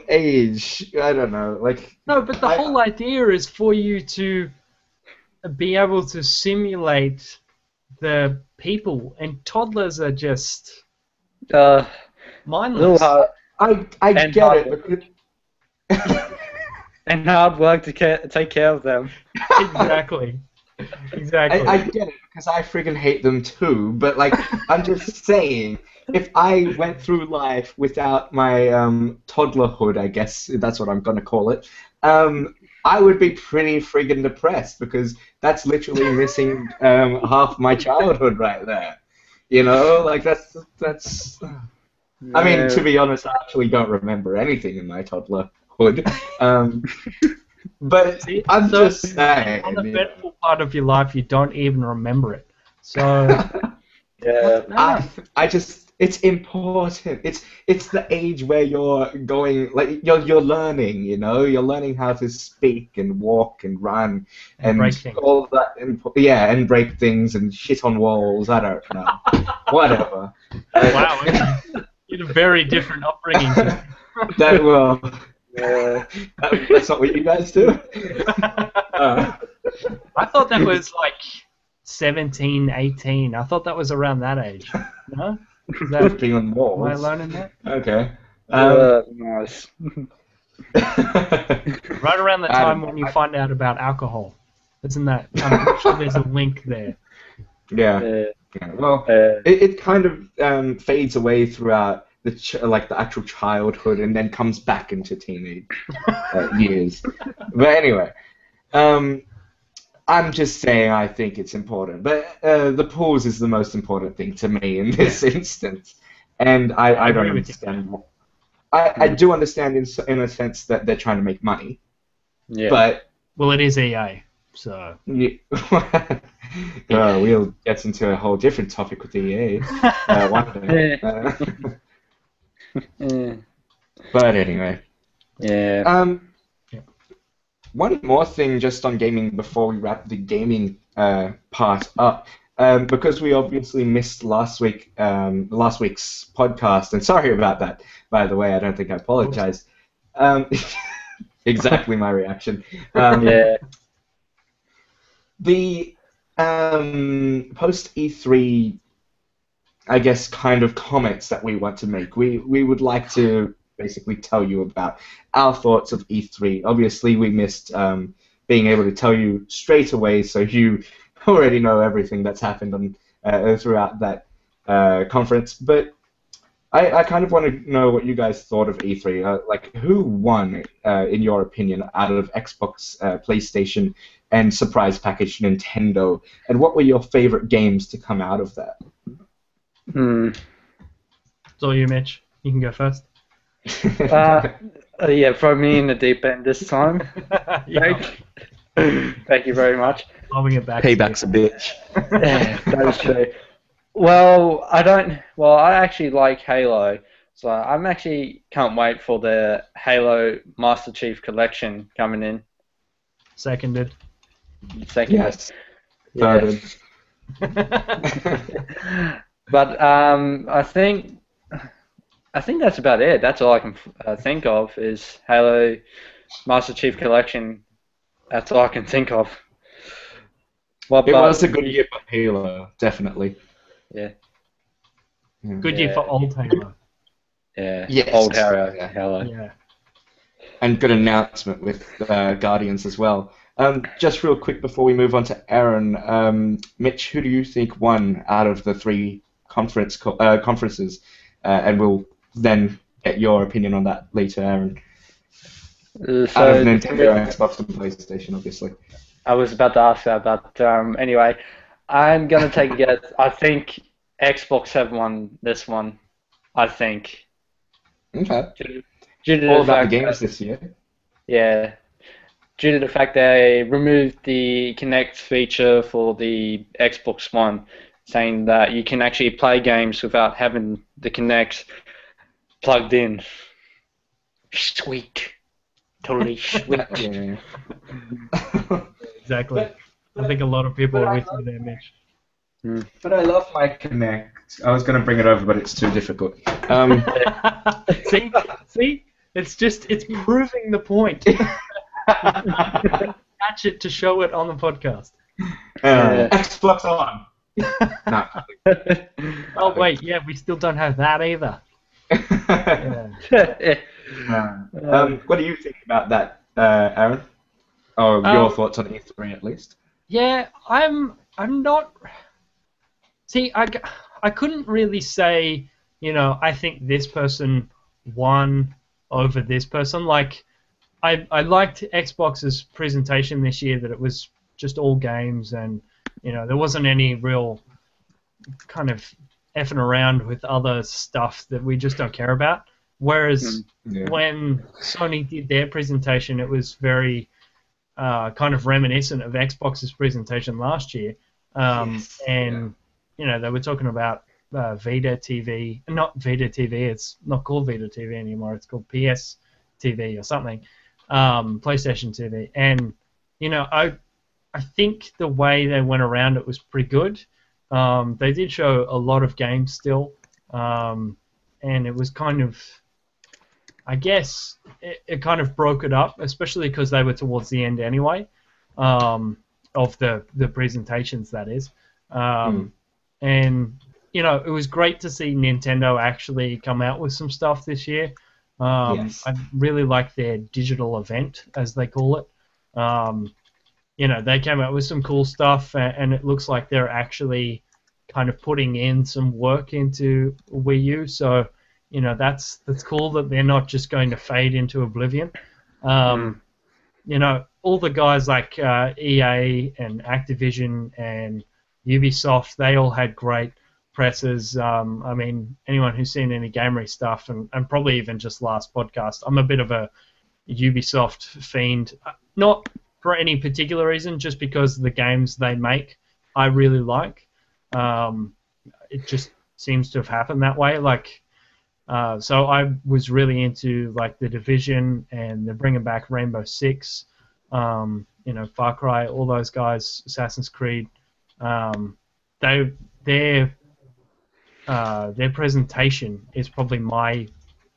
age. I don't know, like. No, but the whole idea is for you to be able to simulate the people, and toddlers are just little mindless. hard I And get hard it. Because, and hard work to take care of them. Exactly. Exactly. I get it because I friggin' hate them too. But like, I'm just saying, if I went through life without my toddlerhood, I guess that's what I'm gonna call it, I would be pretty friggin' depressed because that's literally missing half my childhood right there. You know, like that's. I mean, to be honest, I actually don't remember anything in my toddlerhood. But See, I'm so just saying. on the you know. eventful part of your life, you don't even remember it. So Yeah. I just it's important. It's the age where you're going like you're learning, you know, you're learning how to speak and walk and run And break things. all that and break things and shit on walls. I don't know. Whatever. wow, you had a very different upbringing. That well. Yeah. That's not what you guys do. I thought that was like 17, 18. I thought that was around that age. No? Is that, Flipping on am I walls. learning that? Okay. Nice. Right around the I time don't when know. you find out about alcohol. Isn't that? I'm sure there's a link there. Yeah. Yeah. Well, it kind of fades away throughout the actual childhood and then comes back into teenage years. But anyway, I'm just saying I think it's important. But the pause is the most important thing to me in this instance, and I don't agree with you. understand. I do understand in a sense that they're trying to make money, Yeah. but Well, it is EA, so. we'll get into a whole different topic with EA one day. Yeah. But anyway, Yeah. one more thing just on gaming before we wrap the gaming part up, because we obviously missed last week's podcast, and sorry about that. By the way, I don't think I apologized. Exactly my reaction. Yeah. The post E3, I guess, kind of comments that we want to make. We would like to basically tell you about our thoughts of E3. Obviously, we missed being able to tell you straight away, so you already know everything that's happened throughout that conference. But I kind of want to know what you guys thought of E3. Like, who won, in your opinion, out of Xbox, PlayStation, and surprise package Nintendo? And what were your favorite games to come out of that? So you, Mitch. You can go first. Yeah, throw me in the deep end this time. Yeah, Thank you very much. lobbing it back. Payback's a bitch. Yeah, that is true. Well, I actually like Halo, so I'm actually can't wait for the Halo Master Chief Collection coming in. Seconded. Second. Yes. Yeah. But I think that's about it. That's all I can think of is Halo Master Chief Collection. That's all I can think of. Well, It was a good year for Halo, definitely. Yeah. Good year for old Halo. Yeah. Yes. Old Halo. Yeah. Halo. Yeah. And good announcement with Guardians as well. Just real quick before we move on to Aaron, Mitch, who do you think won out of the three conferences? And we'll then get your opinion on that later, Aaron. Out of Nintendo, Xbox, and PlayStation, obviously. I was about to ask that, but anyway, I'm gonna take a guess. I think Xbox have won this one. I think Okay. due to All the about the fact games that, this year. yeah, due to the fact they removed the Connect feature for the Xbox One, saying that you can actually play games without having the Connect plugged in. Sweet, totally sweet. Yeah. Exactly. but I think a lot of people but are I with you love there, Mitch. but I love my Connect. I was gonna bring it over, but it's too difficult. see, see, it's proving the point. Catch it to show it on the podcast. Yeah. Xbox on. No. Oh wait, yeah, we still don't have that either. Yeah. What do you think about that, Aaron? Or your Um, thoughts on E3 at least? yeah, I'm not. See, I couldn't really say, I think this person won over this person. Like, I liked Xbox's presentation this year that it was just all games and, there wasn't any real kind of effing around with other stuff that we just don't care about. Whereas Yeah. when Sony did their presentation, it was very kind of reminiscent of Xbox's presentation last year. Yes. And, they were talking about Vita TV, not Vita TV, it's not called Vita TV anymore, it's called PS TV or something, PlayStation TV. And, I think the way they went around it was pretty good. They did show a lot of games still, and it was kind of, I guess, it kind of broke it up, especially because they were towards the end anyway, of the presentations, that is. And, it was great to see Nintendo actually come out with some stuff this year. Yes. I really like their digital event, as they call it. They came out with some cool stuff, and it looks like they're actually kind of putting in some work into Wii U. So, that's cool that they're not just going to fade into oblivion. All the guys like EA and Activision and Ubisoft, they all had great presses. I mean, anyone who's seen any Gamery stuff, and probably even just last podcast, I'm a bit of a Ubisoft fiend. Not for any particular reason, just because the games they make I really like. It just seems to have happened that way. Like, so I was really into like The Division, and they're bringing back Rainbow Six, Far Cry, all those guys, Assassin's Creed. Their presentation is probably my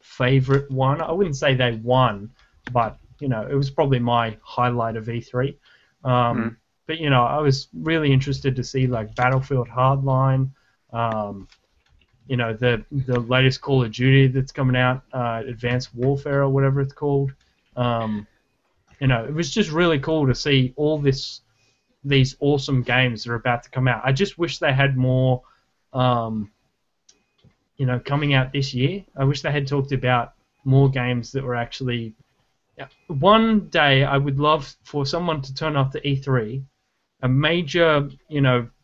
favorite one. I wouldn't say they won, but it was probably my highlight of E3. But I was really interested to see like Battlefield Hardline, the latest Call of Duty that's coming out, Advanced Warfare or whatever it's called. It was just really cool to see all these awesome games that are about to come out. I just wish they had more, coming out this year. I wish they had talked about more games that were actually. One day, I would love for someone to turn up to E3, a major,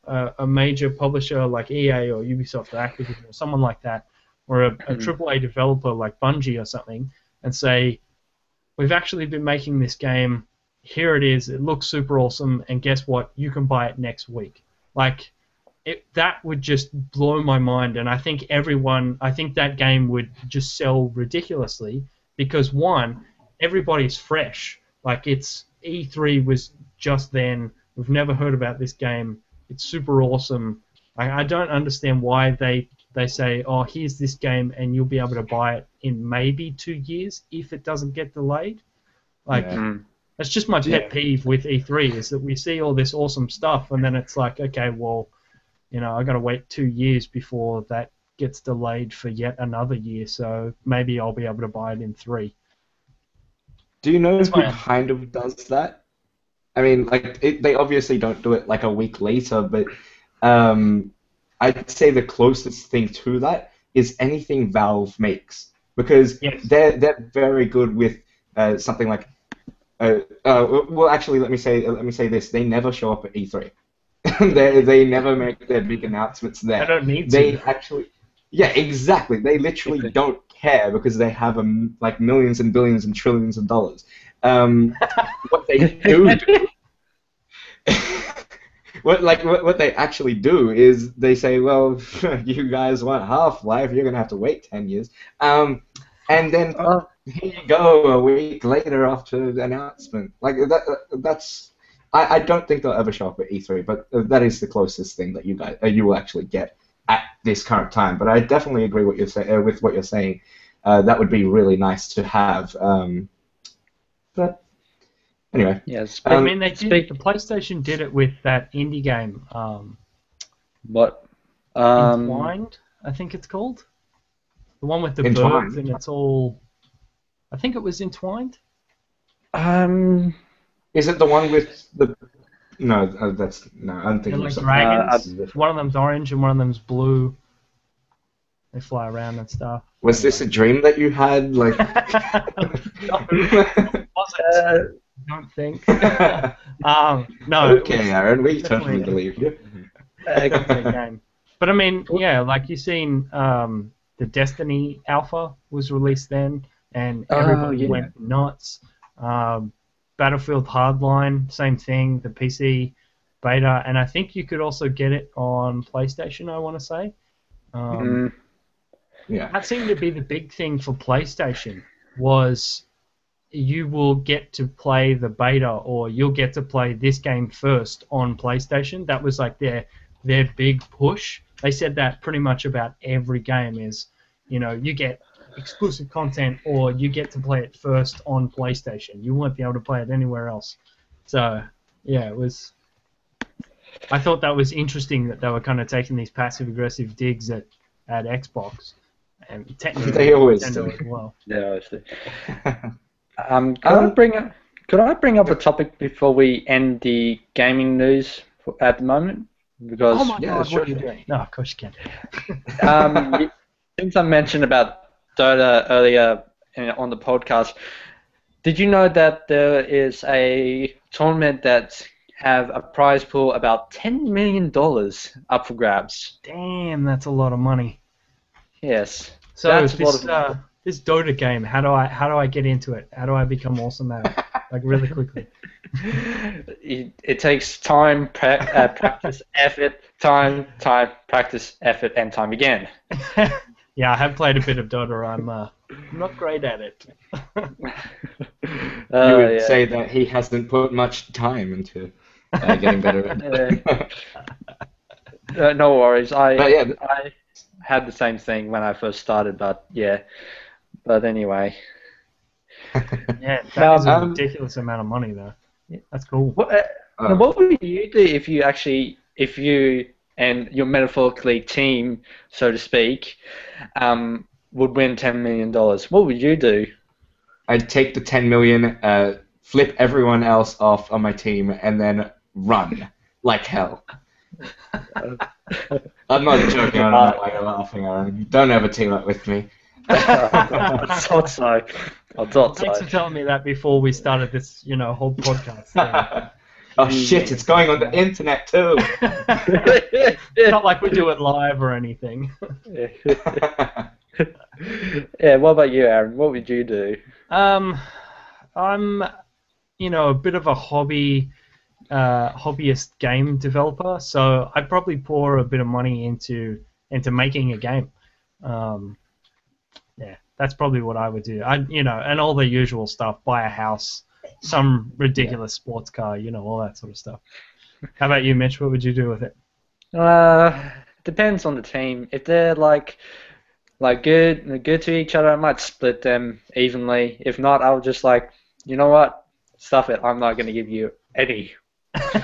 a major publisher like EA or Ubisoft or Activision or someone like that, or a AAA developer like Bungie or something, and say, we've actually been making this game. Here it is. It looks super awesome, and guess what? You can buy it next week. Like, that would just blow my mind, and I think that game would just sell ridiculously because, one, everybody's fresh. Like, it's E3 was just then. We've never heard about this game. It's super awesome. I don't understand why they say, oh, here's this game and you'll be able to buy it in maybe 2 years if it doesn't get delayed. Like, that's just my pet peeve with E3 is that we see all this awesome stuff and then it's like, okay, well, I got to wait 2 years before that gets delayed for yet another year. So maybe I'll be able to buy it in 3. Do you know That's who my kind of does that? I mean, like, they obviously don't do it like a week later, but I'd say the closest thing to that is anything Valve makes, because Yes. they're very good with something like. Well, actually, let me say this: they never show up at E3. They never make their big announcements I there. don't need They to. actually, yeah, exactly. They literally don't care because they have like millions and billions and trillions of dollars. What they do, what they actually do is they say, well, you guys want Half-Life, you're gonna have to wait 10 years. And then Oh, here you go a week later after the announcement. Like that's I don't think they'll ever show up at E3, but that is the closest thing that you will actually get at this current time. But I definitely agree with what you're saying. That would be really nice to have. But anyway, yes. I mean, they did. Speak. The PlayStation did it with that indie game, What? Entwined, I think it's called. The one with the birds, Entwined. and it's all. I think it was Entwined. Um. Is it the one with the? No, that's no. I'm They're thinking of like something. dragons. One of them's orange and one of them's blue. They fly around and stuff. Was this a dream that you had? Like. Was it? Don't think. No. Okay, Aaron, we definitely totally believe you. a great game. But I mean, yeah, like you've seen, the Destiny Alpha was released then, and everybody went nuts. Battlefield Hardline, same thing, the PC beta, and I think you could also get it on PlayStation, I want to say. Yeah. That seemed to be the big thing for PlayStation, was you will get to play the beta, or you'll get to play this game first on PlayStation. That was like their big push. They said that pretty much about every game is, you get exclusive content, or you get to play it first on PlayStation. You won't be able to play it anywhere else. So, yeah, it was... I thought that was interesting that they were kind of taking these passive-aggressive digs at Xbox. And technically They always Nintendo do. as well. Yeah, obviously. Could I bring up a topic before we end the gaming news at the moment? Because Oh my Yeah, god, sure. what are you doing? No, of course you can. since I mentioned about Dota earlier on the podcast, did you know that there is a tournament that have a prize pool about $10 million up for grabs? Damn, that's a lot of money. Yes. So That's a lot of this Dota game, how do I get into it? How do I become awesome at it? Like really quickly. It takes time, practice, effort, time, practice, effort, and time again. Yeah, I have played a bit of Dota. I'm not great at it. You would say that he hasn't put much time into getting better at it. No worries. But yeah, I had the same thing when I first started, but yeah. But anyway. Yeah, that Now, is a ridiculous amount of money, though. That's cool. Now, what would you do if you and your metaphorically team, so to speak, would win $10 million? What would you do? I'd take the 10 million, flip everyone else off on my team, and then run like hell. I'm not joking. I don't know why you're laughing, Aaron. Don't ever team up with me. I thought so. Thanks for telling me that before we started this, whole podcast. Oh shit! It's going on the internet too. It's not like we do it live or anything. Yeah. What about you, Aaron? What would you do? I'm, a bit of a hobbyist game developer, so I'd probably pour a bit of money into making a game. Yeah, that's probably what I would do. And all the usual stuff: buy a house, some ridiculous sports car, all that sort of stuff. How about you, Mitch? What would you do with it? Depends on the team. If they're like good to each other, I might split them evenly. If not, I'll just you know what? Stuff it. I'm not going to give you any. I'm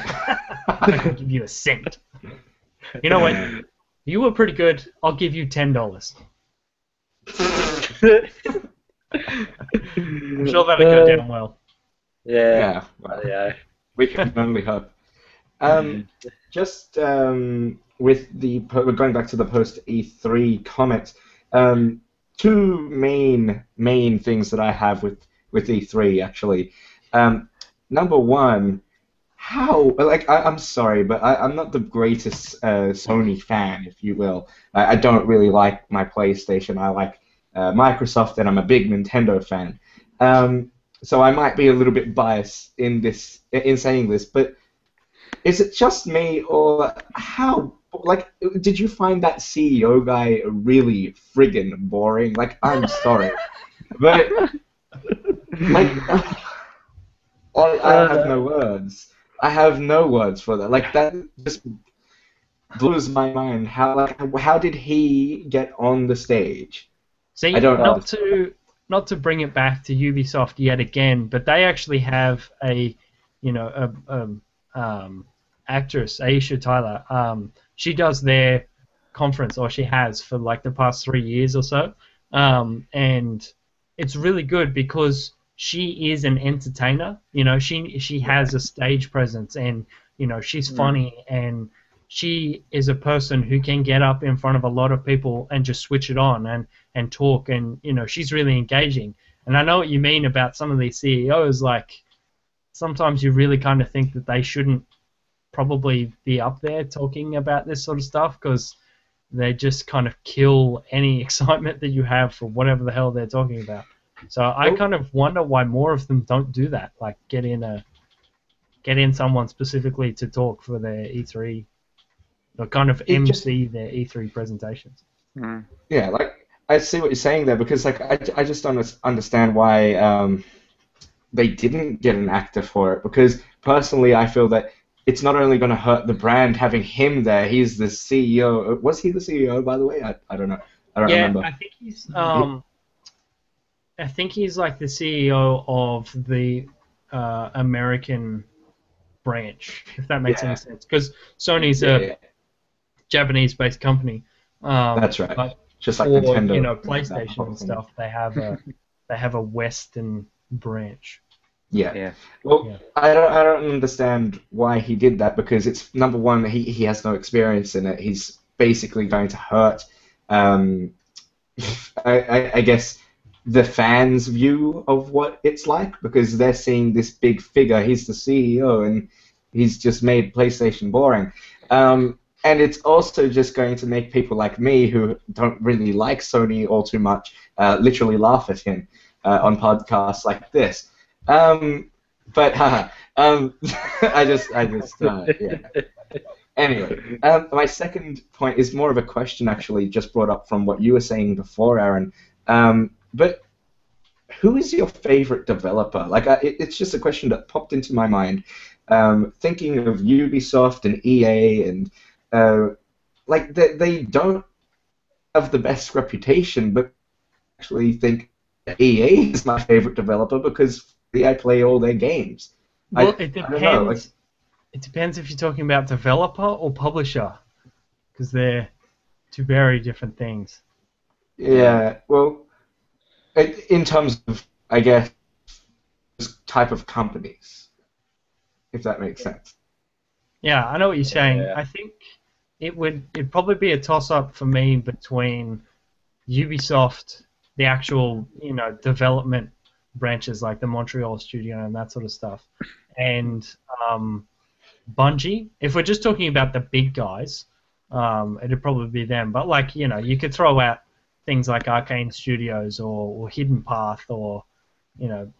not going to give you a cent. You know what? You were pretty good. I'll give you $10. I'm sure that'll go down well. Yeah. Well, Yeah. we can only hope. Just with we're going back to the post E3 comments. Two main things that I have with E3 actually. Number one, how? Like, I'm sorry, but I'm not the greatest Sony fan, if you will. I don't really like my PlayStation. I like Microsoft, and I'm a big Nintendo fan. Um, so I might be a little bit biased in this in saying this, but is it just me, or how? Like, did you find that CEO guy really friggin' boring? Like, I'm sorry, but like. I have Uh, no words. I have no words for that. Like that just blows my mind. How did he get on the stage? I See, don't not to bring it back to Ubisoft yet again, but they actually have a, you know, actress, Aisha Tyler. She does their conference, or she has for like the past 3 years or so, and it's really good because she is an entertainer. You know, she has a stage presence, and she's understand. funny, and she is a person who can get up in front of a lot of people and just switch it on and talk, and she's really engaging. And I know what you mean about some of these CEOs. Like, sometimes you really kind of think that they shouldn't probably be up there talking about this sort of stuff, because they just kind of kill any excitement that you have for whatever the hell they're talking about. So I Well, kind of wonder why more of them don't do that, like get in someone specifically to talk for their E3, or kind of it just MC their E3 presentations. mm. yeah, like I see what you're saying there because like I just don't understand why they didn't get an actor for it because personally I feel that it's not only going to hurt the brand having him there. He's the CEO. Was he the CEO by the way? I don't know. I don't Yeah, remember. I think he's like the CEO of the American branch, if that makes any Yeah, sense. Because Sony's yeah, a yeah. Japanese-based company, That's right. but Just like for Nintendo, that PlayStation whole and thing. stuff, they have a Western branch. Yeah. Yeah. Well, Yeah. I don't understand why he did that because it's number one, he has no experience in it. He's basically going to hurt, um, I guess, the fans' view of what it's like because they're seeing this big figure. He's the CEO and he's just made PlayStation boring. And it's also just going to make people like me who don't really like Sony all too much literally laugh at him on podcasts like this. But haha, yeah. Anyway, my second point is more of a question, actually, just brought up from what you were saying before, Aaron. But who is your favorite developer? Like, it's just a question that popped into my mind. Thinking of Ubisoft and EA, and like they don't have the best reputation, but I actually think EA is my favorite developer because I play all their games. Well, I don't know. Like, it depends if you're talking about developer or publisher, because they're two very different things. Yeah. yeah, well, in terms of, I guess, type of companies, if that makes sense. Yeah, I know what you're saying. Yeah. I think it'd probably be a toss up for me between Ubisoft, the actual development branches like the Montreal studio and that sort of stuff, and Bungie. If we're just talking about the big guys, it'd probably be them. But like you could throw out things like Arcane Studios or Hidden Path or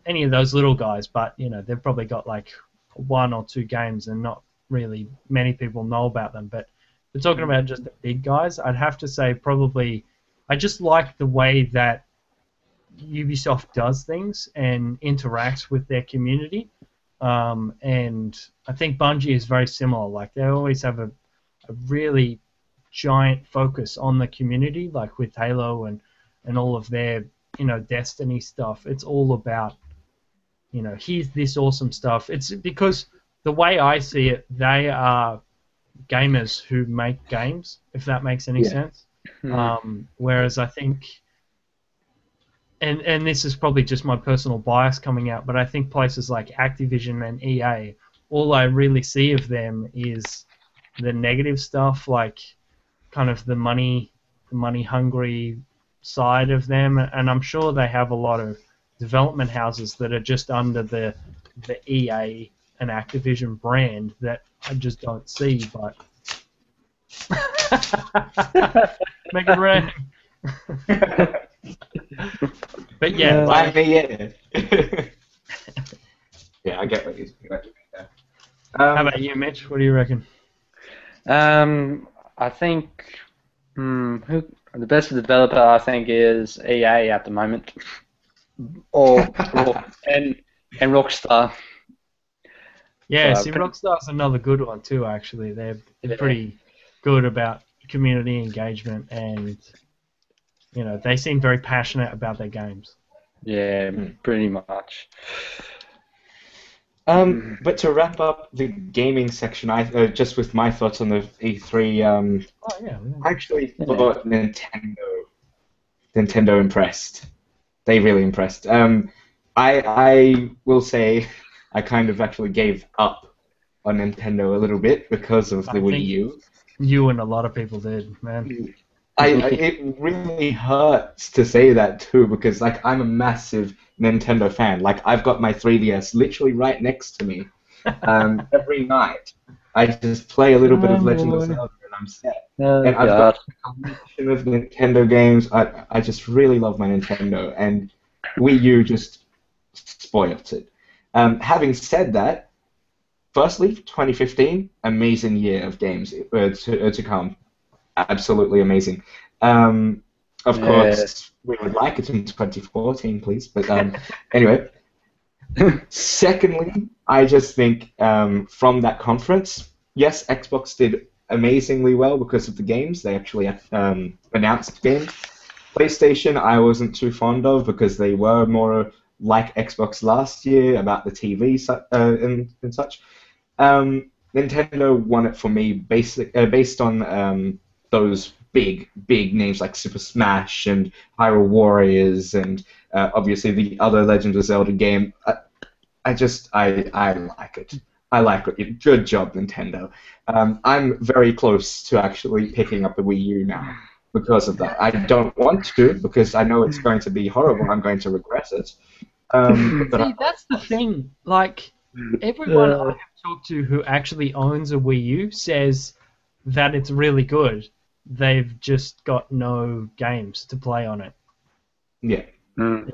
any of those little guys. But they've probably got like one or two games and not really many people know about them. But if we're talking about just the big guys, I'd have to say probably I just like the way that Ubisoft does things and interacts with their community. And I think Bungie is very similar. Like they always have a really giant focus on the community, like with Halo and all of their Destiny stuff. It's all about here's this awesome stuff. It's because the way I see it, they are gamers who make games, if that makes any Yeah. sense. Mm. Whereas I think, and this is probably just my personal bias coming out, but I think places like Activision and EA, all I really see of them is the negative stuff, like kind of the money hungry side of them, and I'm sure they have a lot of development houses that are just under the EA an Activision brand that I just don't see, but make it rain. But yeah, like, yeah. Yeah, I get what you're saying. how about you, Mitch? What do you reckon? I think the best developer I think is EA at the moment, and Rockstar. Yeah, So, see, Rockstar's another good one too. Actually, they're Yeah. pretty good about community engagement, and you know they seem very passionate about their games. Yeah, pretty much. But to wrap up the gaming section, I just with my thoughts on the E3, Oh yeah. I actually thought Nintendo impressed. They really impressed. I will say I kind of actually gave up on Nintendo a little bit because of the I Wii think U. you and a lot of people did, man. It really hurts to say that too because like I'm a massive Nintendo fan. Like I've got my 3DS literally right next to me. Every night I just play a little bit of Legend of Zelda and I'm set. Oh, And I've God. got a collection of Nintendo games. I just really love my Nintendo, and Wii U just spoilt it. Having said that, firstly, 2015, amazing year of games to come. Absolutely amazing. Of course, we would like it in 2014, please. But anyway, secondly, I just think from that conference, yes, Xbox did amazingly well because of the games. They actually announced games. PlayStation, I wasn't too fond of because they were more like Xbox last year about the TV and such. Nintendo won it for me based on those big names like Super Smash and Hyrule Warriors and obviously the other Legend of Zelda game. I like it. I like it. Good job, Nintendo. I'm very close to actually picking up the Wii U now because of that. I don't want to because I know it's going to be horrible. I'm going to regret it. But See, that's the thing. Like, everyone I have talked to who actually owns a Wii U says that it's really good. They've just got no games to play on it. yeah. And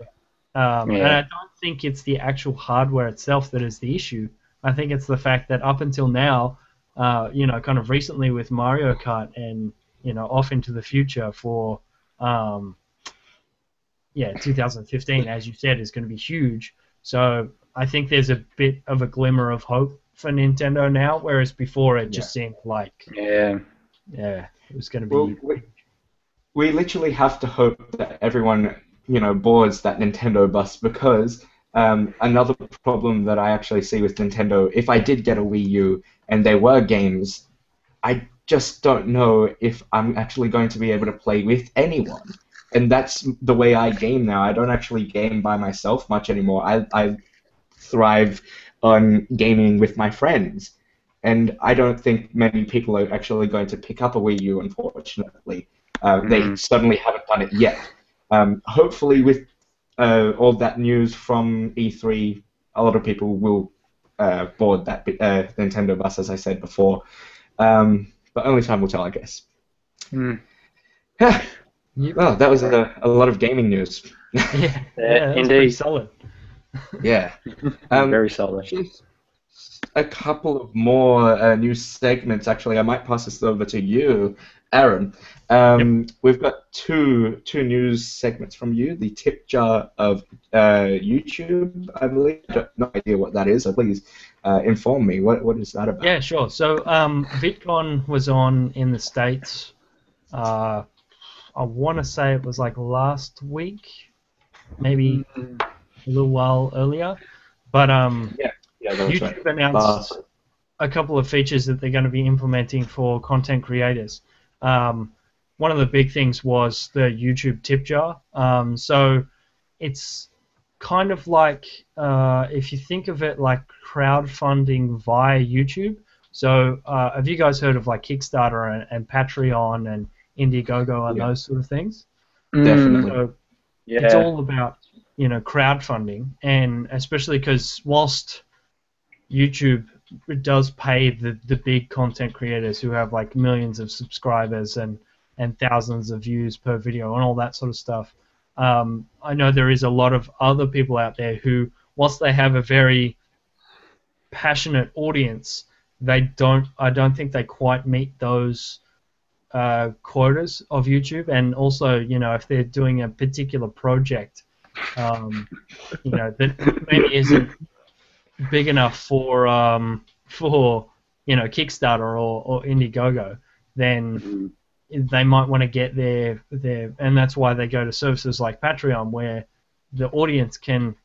I don't think it's the actual hardware itself that is the issue. I think it's the fact that up until now, kind of recently with Mario Kart and, off into the future for, 2015, as you said, is going to be huge. So I think there's a bit of a glimmer of hope for Nintendo now, whereas before it just seemed like, it was going to be... Well, we literally have to hope that everyone, boards that Nintendo bus because another problem that I actually see with Nintendo, if I did get a Wii U and there were games, I just don't know if I'm actually going to be able to play with anyone. And that's the way I game now. I don't actually game by myself much anymore. I thrive on gaming with my friends. And I don't think many people are actually going to pick up a Wii U, unfortunately. They certainly haven't done it yet. Hopefully with all that news from E3, a lot of people will board that Nintendo bus, as I said before. But only time will tell, I guess. Well, that was a lot of gaming news. Yeah, that's indeed. pretty solid. Yeah. Very solid. Just a couple of more news segments, actually. I might pass this over to you, Aaron. We've got two news segments from you. The tip jar of YouTube, I believe. I have no idea what that is, so please inform me. What is that about? Yeah, sure. So VidCon was on in the States. I want to say it was like last week, maybe a little while earlier. But YouTube announced a couple of features that they're going to be implementing for content creators. One of the big things was the YouTube tip jar. So it's kind of like, if you think of it like crowdfunding via YouTube. So have you guys heard of like Kickstarter and Patreon and Indiegogo and those sort of things? Definitely. So it's all about, crowdfunding, and especially because whilst YouTube does pay the big content creators who have like millions of subscribers and thousands of views per video and all that sort of stuff. I know there is a lot of other people out there who, whilst they have a very passionate audience, I don't think they quite meet those quotas of YouTube. And also, if they're doing a particular project, that maybe isn't big enough for Kickstarter or Indiegogo, then they might want to get their and that's why they go to services like Patreon, where the audience can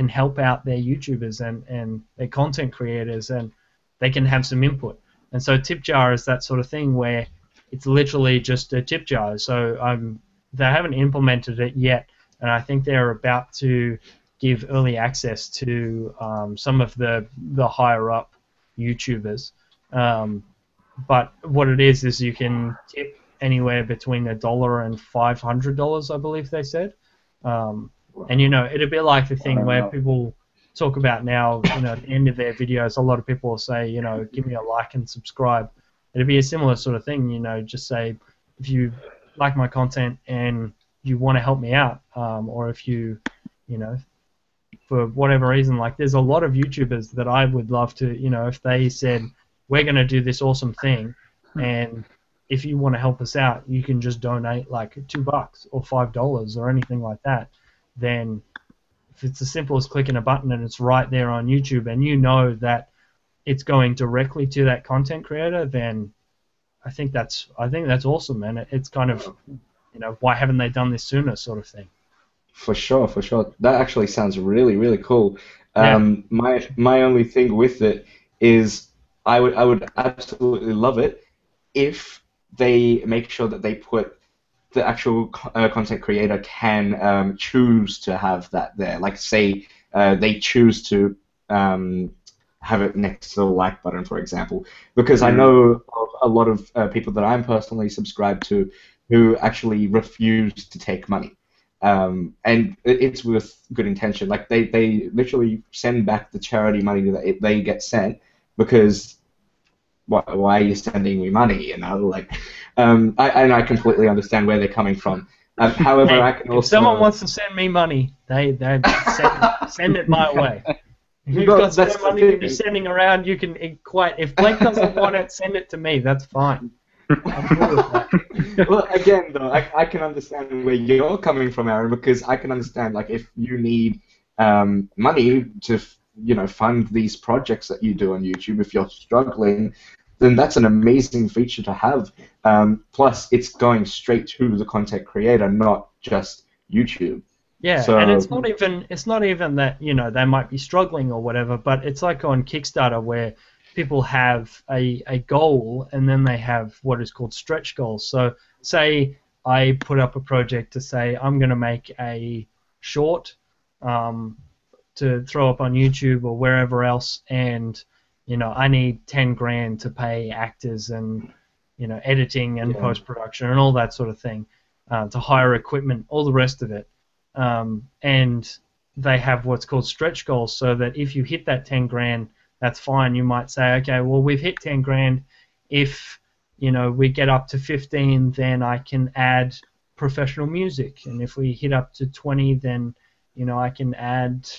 help out their YouTubers and their content creators, and they can have some input. And so tip jar is that sort of thing where it's literally just a tip jar. So they haven't implemented it yet, and I think they're about to give early access to some of the higher up YouTubers. But what it is you can tip anywhere between $1 and $500, I believe they said. And it'd be like the thing where people talk about now, at the end of their videos, a lot of people will say, give me a like and subscribe. It'd be a similar sort of thing, just say, if you like my content and you want to help me out, or if you, for whatever reason, like there's a lot of YouTubers that I would love to, if they said, we're going to do this awesome thing, and if you want to help us out, you can just donate like $2 or $5 or anything like that. Then if it's as simple as clicking a button and it's right there on YouTube, and you know that it's going directly to that content creator, then I think that's awesome, and it's kind of, why haven't they done this sooner, sort of thing. For sure. That actually sounds really, really cool. Yeah. My only thing with it is I would absolutely love it if they make sure that they put the actual content creator can choose to have that there. Like, say they choose to have it next to the like button, for example. Because I know of a lot of people that I'm personally subscribed to who actually refuse to take money. And it's with good intention. Like, they literally send back the charity money that they get sent because why are you sending me money? Like, I completely understand where they're coming from. However, hey, I can also. If someone wants to send me money, they send it my way. If you've got some money that you're sending around, you can if Blake doesn't want it, send it to me. That's fine. I'm cool with that. Well, again, though, I can understand where you're coming from, Aaron, because I can understand, like, if you need money to, fund these projects that you do on YouTube, if you're struggling, then that's an amazing feature to have. Plus, it's going straight to the content creator, not just YouTube. Yeah, so, and it's not even that, they might be struggling or whatever, but it's like on Kickstarter where people have a goal and then they have what is called stretch goals. So say I put up a project to say I'm going to make a short to throw up on YouTube or wherever else, and I need 10 grand to pay actors and editing and post-production and all that sort of thing, to hire equipment, all the rest of it. And they have what's called stretch goals, so that if you hit that 10 grand, that's fine. You might say, okay, well, we've hit 10 grand. If we get up to 15, then I can add professional music, and if we hit up to 20, then I can add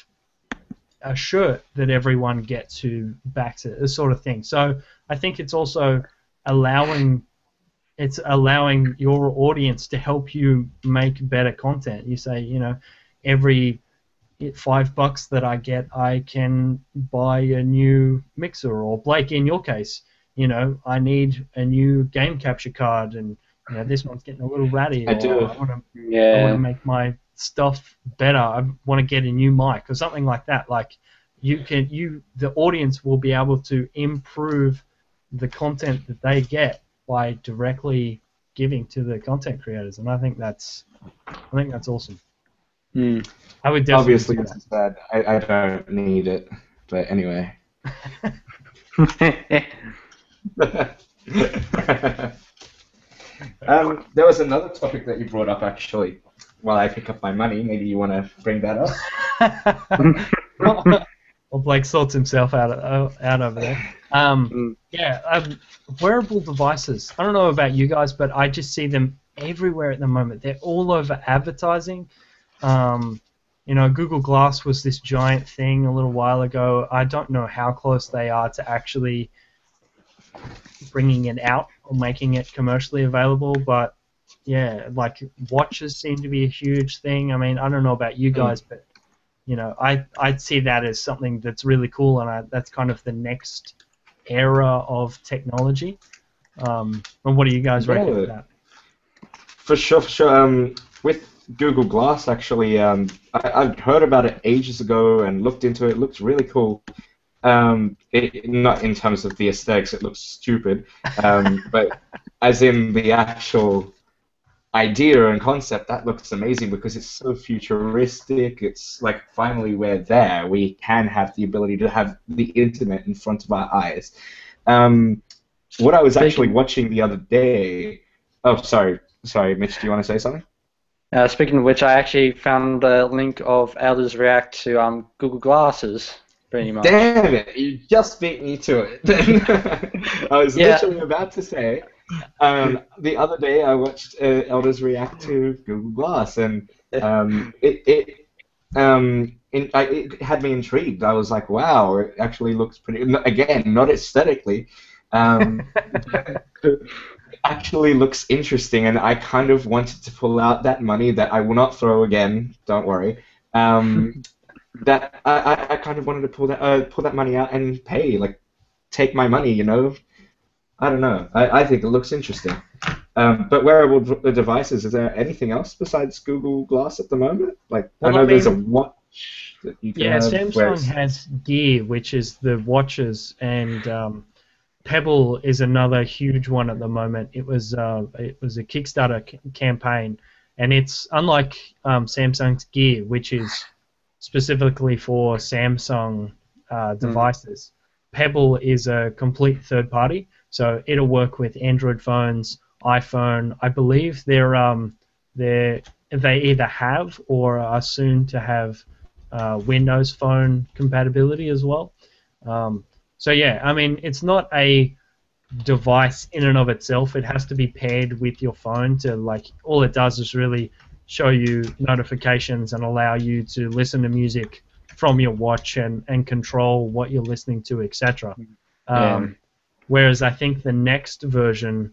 a shirt that everyone gets who backs it, this sort of thing. So I think it's also allowing your audience to help you make better content. You say, every $5 that I get, I can buy a new mixer, or Blake, in your case, I need a new game capture card, and this one's getting a little ratty. I do. I want to make my stuff better. I want to get a new mic or something like that. Like, the audience will be able to improve the content that they get by directly giving to the content creators, and I think that's awesome. I would definitely. Obviously, this is bad. I don't need it, but anyway. There was another topic that you brought up, actually. While I pick up my money, maybe you want to bring that up? Well, Blake sorts himself out over there. Wearable devices. I don't know about you guys, but I just see them everywhere at the moment. They're all over advertising. Google Glass was this giant thing a little while ago. I don't know how close they are to actually bringing it out or making it commercially available, but yeah, like watches seem to be a huge thing. I mean, I don't know about you guys, but I'd see that as something that's really cool, and that's kind of the next era of technology. And what do you guys reckon of that? For sure. With Google Glass, actually, I've heard about it ages ago and looked into it. It looks really cool. Not in terms of the aesthetics, it looks stupid, but as in the actual idea and concept, that looks amazing because it's so futuristic. It's like finally we're there. We can have the ability to have the internet in front of our eyes. What I was actually watching the other day. Oh, sorry, Mitch. Do you want to say something? Speaking of which, I actually found a link of Elders React to Google Glasses. Pretty much. Damn it! You just beat me to it. I was literally about to say. The other day I watched Elders react to Google Glass, and it had me intrigued. I was like, wow, it actually looks pretty. Again, not aesthetically. It actually looks interesting, and I kind of wanted to pull out that money that I will not throw again. Don't worry. That I kind of wanted to pull that money out and pay, like, take my money, I don't know. I think it looks interesting. But wearable devices, is there anything else besides Google Glass at the moment? Like, I know there's a watch that you can have. Samsung has Gear, which is the watches, and Pebble is another huge one at the moment. It was a Kickstarter campaign, and it's unlike Samsung's Gear, which is specifically for Samsung devices. Pebble is a complete third party, so it'll work with Android phones, iPhone. I believe they either have or are soon to have Windows Phone compatibility as well. So yeah, I mean, it's not a device in and of itself. It has to be paired with your phone to, like, all it does is really show you notifications and allow you to listen to music from your watch and control what you're listening to, etc. Whereas I think the next version,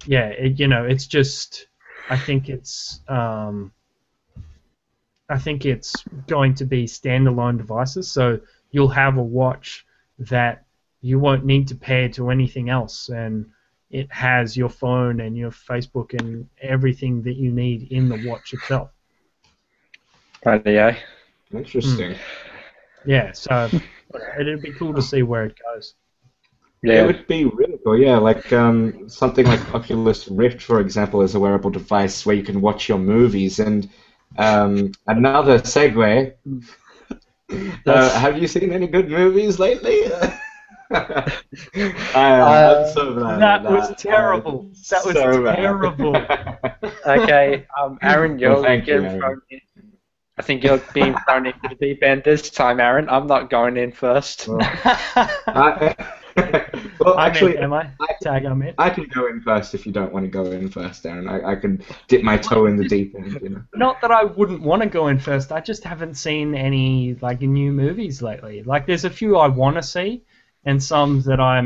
it's just, I think it's going to be standalone devices. So you'll have a watch that you won't need to pair to anything else, and it has your phone and your Facebook and everything that you need in the watch itself. Right, yeah. Interesting. Yeah, so it'd be cool to see where it goes. Yeah, it would be really cool. Yeah, like something like Oculus Rift, for example, is a wearable device where you can watch your movies. And another segue. Have you seen any good movies lately? I'm so glad that was terrible. That was so terrible. Okay, Aaron, you're getting thrown in. I think you're being thrown into the deep end this time, Aaron. I'm not going in first. Well, actually, am I? Tag, I'm in. I can go in first if you don't want to go in first, Aaron. I can dip my toe in the deep end, Not that I wouldn't want to go in first. I just haven't seen any new movies lately. Like, there's a few I want to see, and some that I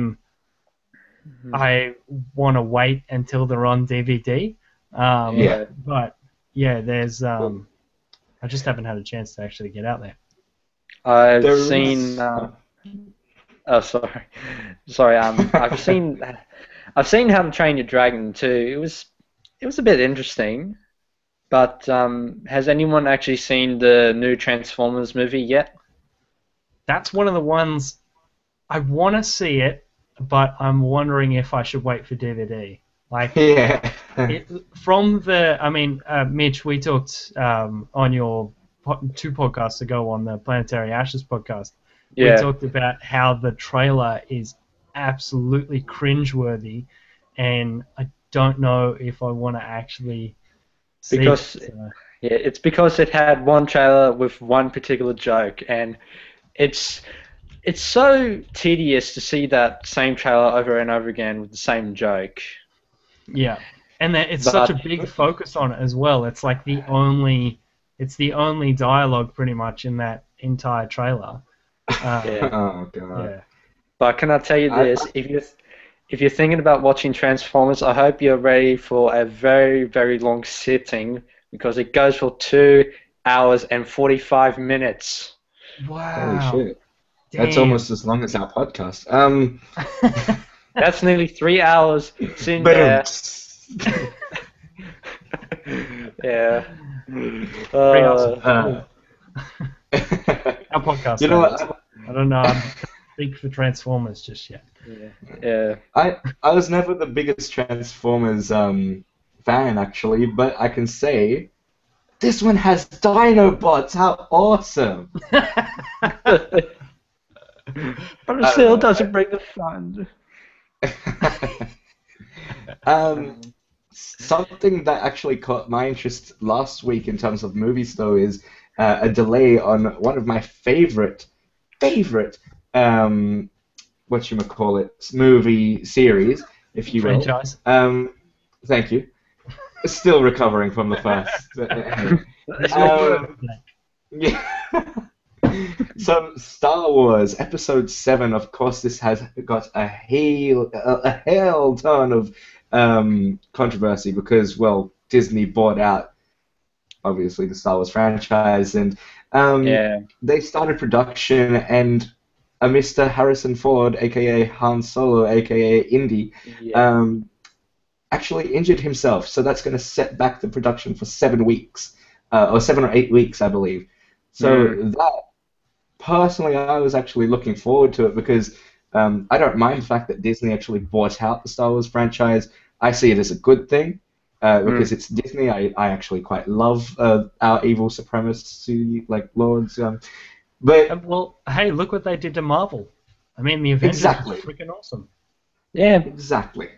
want to wait until they're on DVD. But yeah, there's I just haven't had a chance to actually get out there. I've seen. Oh, sorry. I've seen How to Train Your Dragon 2. It was a bit interesting, but has anyone actually seen the new Transformers movie yet? That's one of the ones I want to see it, but I'm wondering if I should wait for DVD. Like, yeah. Mitch, we talked on your 2 podcasts ago on the Planetary Ashes podcast. Yeah. We talked about how the trailer is absolutely cringeworthy, and I don't know if I want to actually see it. Yeah, it's because it had one trailer with one particular joke, and it's it's so tedious to see that same trailer over and over again with the same joke. Yeah, and that it's such a But big focus on it as well. It's the only dialogue pretty much in that entire trailer. yeah, Oh god. Yeah. but can I tell you I, this? If you're thinking about watching Transformers, I hope you're ready for a very, very long sitting because it goes for 2 hours and 45 minutes. Holy Wow. shit. That's Damn. almost as long as our podcast. That's nearly 3 hours sitting But there. Yeah. Pretty awesome. uh, Our podcast, you know that is. what? I don't know. I can't speak for Transformers just yet. Yeah. Yeah. I was never the biggest Transformers fan actually, but I can say this one has Dinobots. How awesome! But it I don't still know. doesn't bring the fun. um, Something that actually caught my interest last week in terms of movies, though, is a delay on one of my favorite whatchamacallit, movie series, if you will. Franchise. Thank you. Still recovering from the first. Anyway. Use your words, Um, mate. yeah. So Star Wars Episode 7, of course, this has got a hell ton of controversy because, well, Disney bought out, obviously, the Star Wars franchise, and Yeah. they started production, and a Mr. Harrison Ford, aka Han Solo, aka Indy, Yeah. actually injured himself. So that's going to set back the production for 7 weeks, or 7 or 8 weeks, I believe. So that, personally, I was actually looking forward to it because I don't mind the fact that Disney actually bought out the Star Wars franchise. I see it as a good thing because it's Disney. I actually quite love our evil supremacy like lords. But Well, hey, look what they did to Marvel. I mean, the Avengers exactly, was freaking awesome. Yeah. exactly.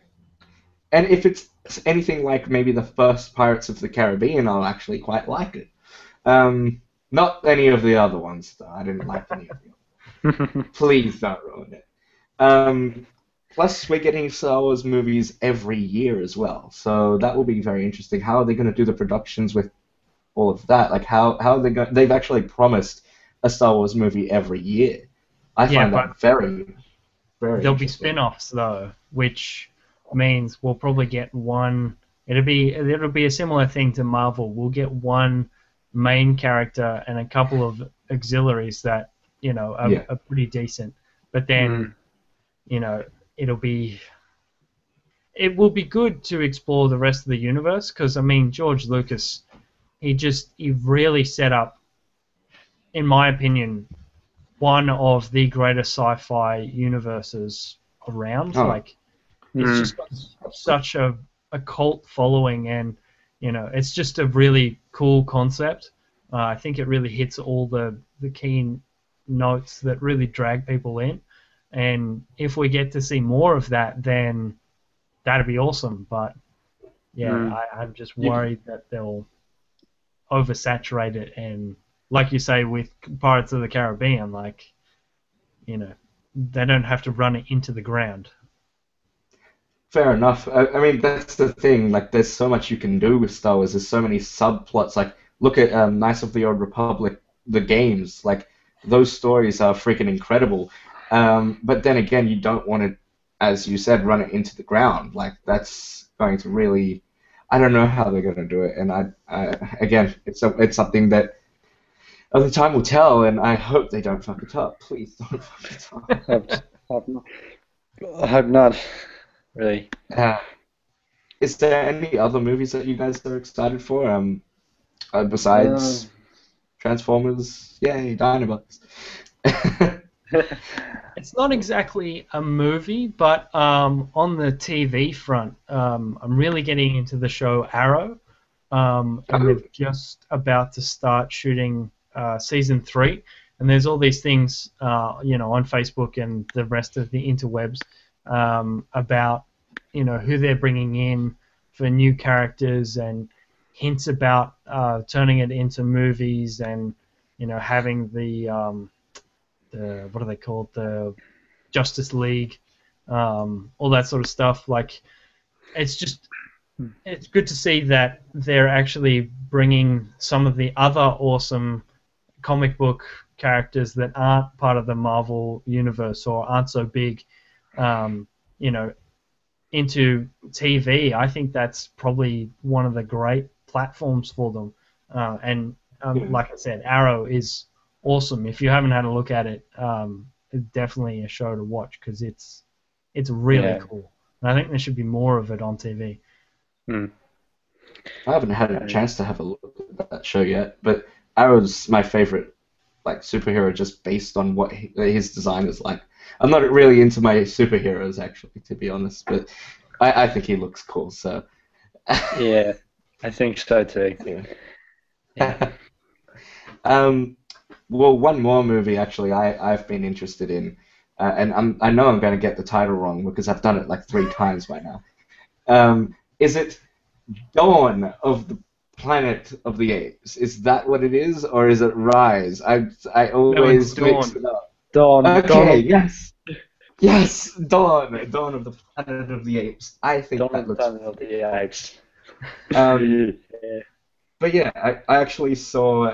And if it's anything like maybe the first Pirates of the Caribbean, I'll actually quite like it. Not any of the other ones, though. I didn't like any of them. Please don't ruin it. Plus, we're getting Star Wars movies every year as well, so that will be very interesting. How are they going to do the productions with all of that? Like, how are they going? They've actually promised a Star Wars movie every year. I Yeah, find but that very, very there'll be interesting. spin-offs though, which means we'll probably get one. It'll be a similar thing to Marvel. We'll get one main character and a couple of auxiliaries that Yeah. are pretty decent. But then you know it'll be it will be good to explore the rest of the universe because I mean George Lucas he really set up, in my opinion, one of the greatest sci-fi universes around. Oh, Like, it's just got such a cult following, and it's just a really cool concept. I think it really hits all the key notes that really drag people in. And if we get to see more of that, then that'd be awesome. But yeah, I'm just you, worried that they'll oversaturate it, and like you say with Pirates of the Caribbean, like they don't have to run it into the ground. fair enough. I mean, that's the thing. Like, there's so much you can do with Star Wars. There's so many subplots. Like, look at Knights of the Old Republic, the games. Like, those stories are freaking incredible. But then again, you don't want to, as you said, run it into the ground. Like, that's going to really. I don't know how they're going to do it. And again, it's something that only time will tell. And I hope they don't fuck it up. Please don't fuck it up. I hope not. Really. Is there any other movies that you guys are excited for? Uh, Besides Transformers, yay, Dinobots. It's not exactly a movie, but on the TV front, I'm really getting into the show Arrow, and they're just about to start shooting season 3. And there's all these things, on Facebook and the rest of the interwebs about, who they're bringing in for new characters and hints about turning it into movies and having the what are they called, the Justice League, all that sort of stuff. Like, it's good to see that they're actually bringing some of the other awesome comic book characters that aren't part of the Marvel universe or aren't so big, you know, into TV. I think that's probably one of the great platforms for them. Like I said, Arrow is awesome. If you haven't had a look at it, it's definitely a show to watch because it's really cool. And I think there should be more of it on TV. Mm. I haven't had a chance to have a look at that show yet, but Arrow's my favorite like superhero just based on what his design is like. I'm not really into my superheroes actually, to be honest, but I think he looks cool. So yeah, I think so too. Yeah. Well, one more movie actually I've been interested in, and I know I'm going to get the title wrong because I've done it like 3 times by now. Is it Dawn of the Planet of the Apes? Is that what it is, or is it Rise? I always mix it up. Dawn. Okay, yes. Yes, Dawn of the Planet of the Apes. I think Dawn that looks. Planet of the Apes. Yeah. But yeah, I actually saw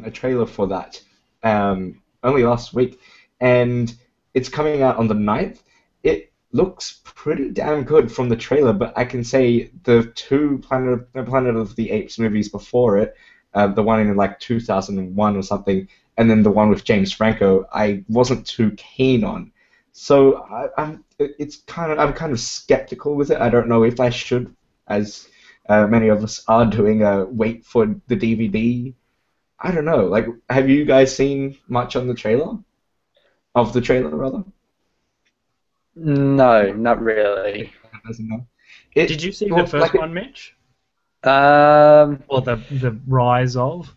a trailer for that only last week, and it's coming out on the 9th. It looks pretty damn good from the trailer, but I can say the 2 Planet of the Apes movies before it, the one in like 2001 or something, and then the one with James Franco, I wasn't too keen on. So I'm kind of skeptical with it. I don't know if I should, as many of us are doing, wait for the DVD. I don't know. Like, have you guys seen much on the trailer? Of the trailer, rather? No, not really. Did you see the first one, Mitch? Um, Or the Rise of?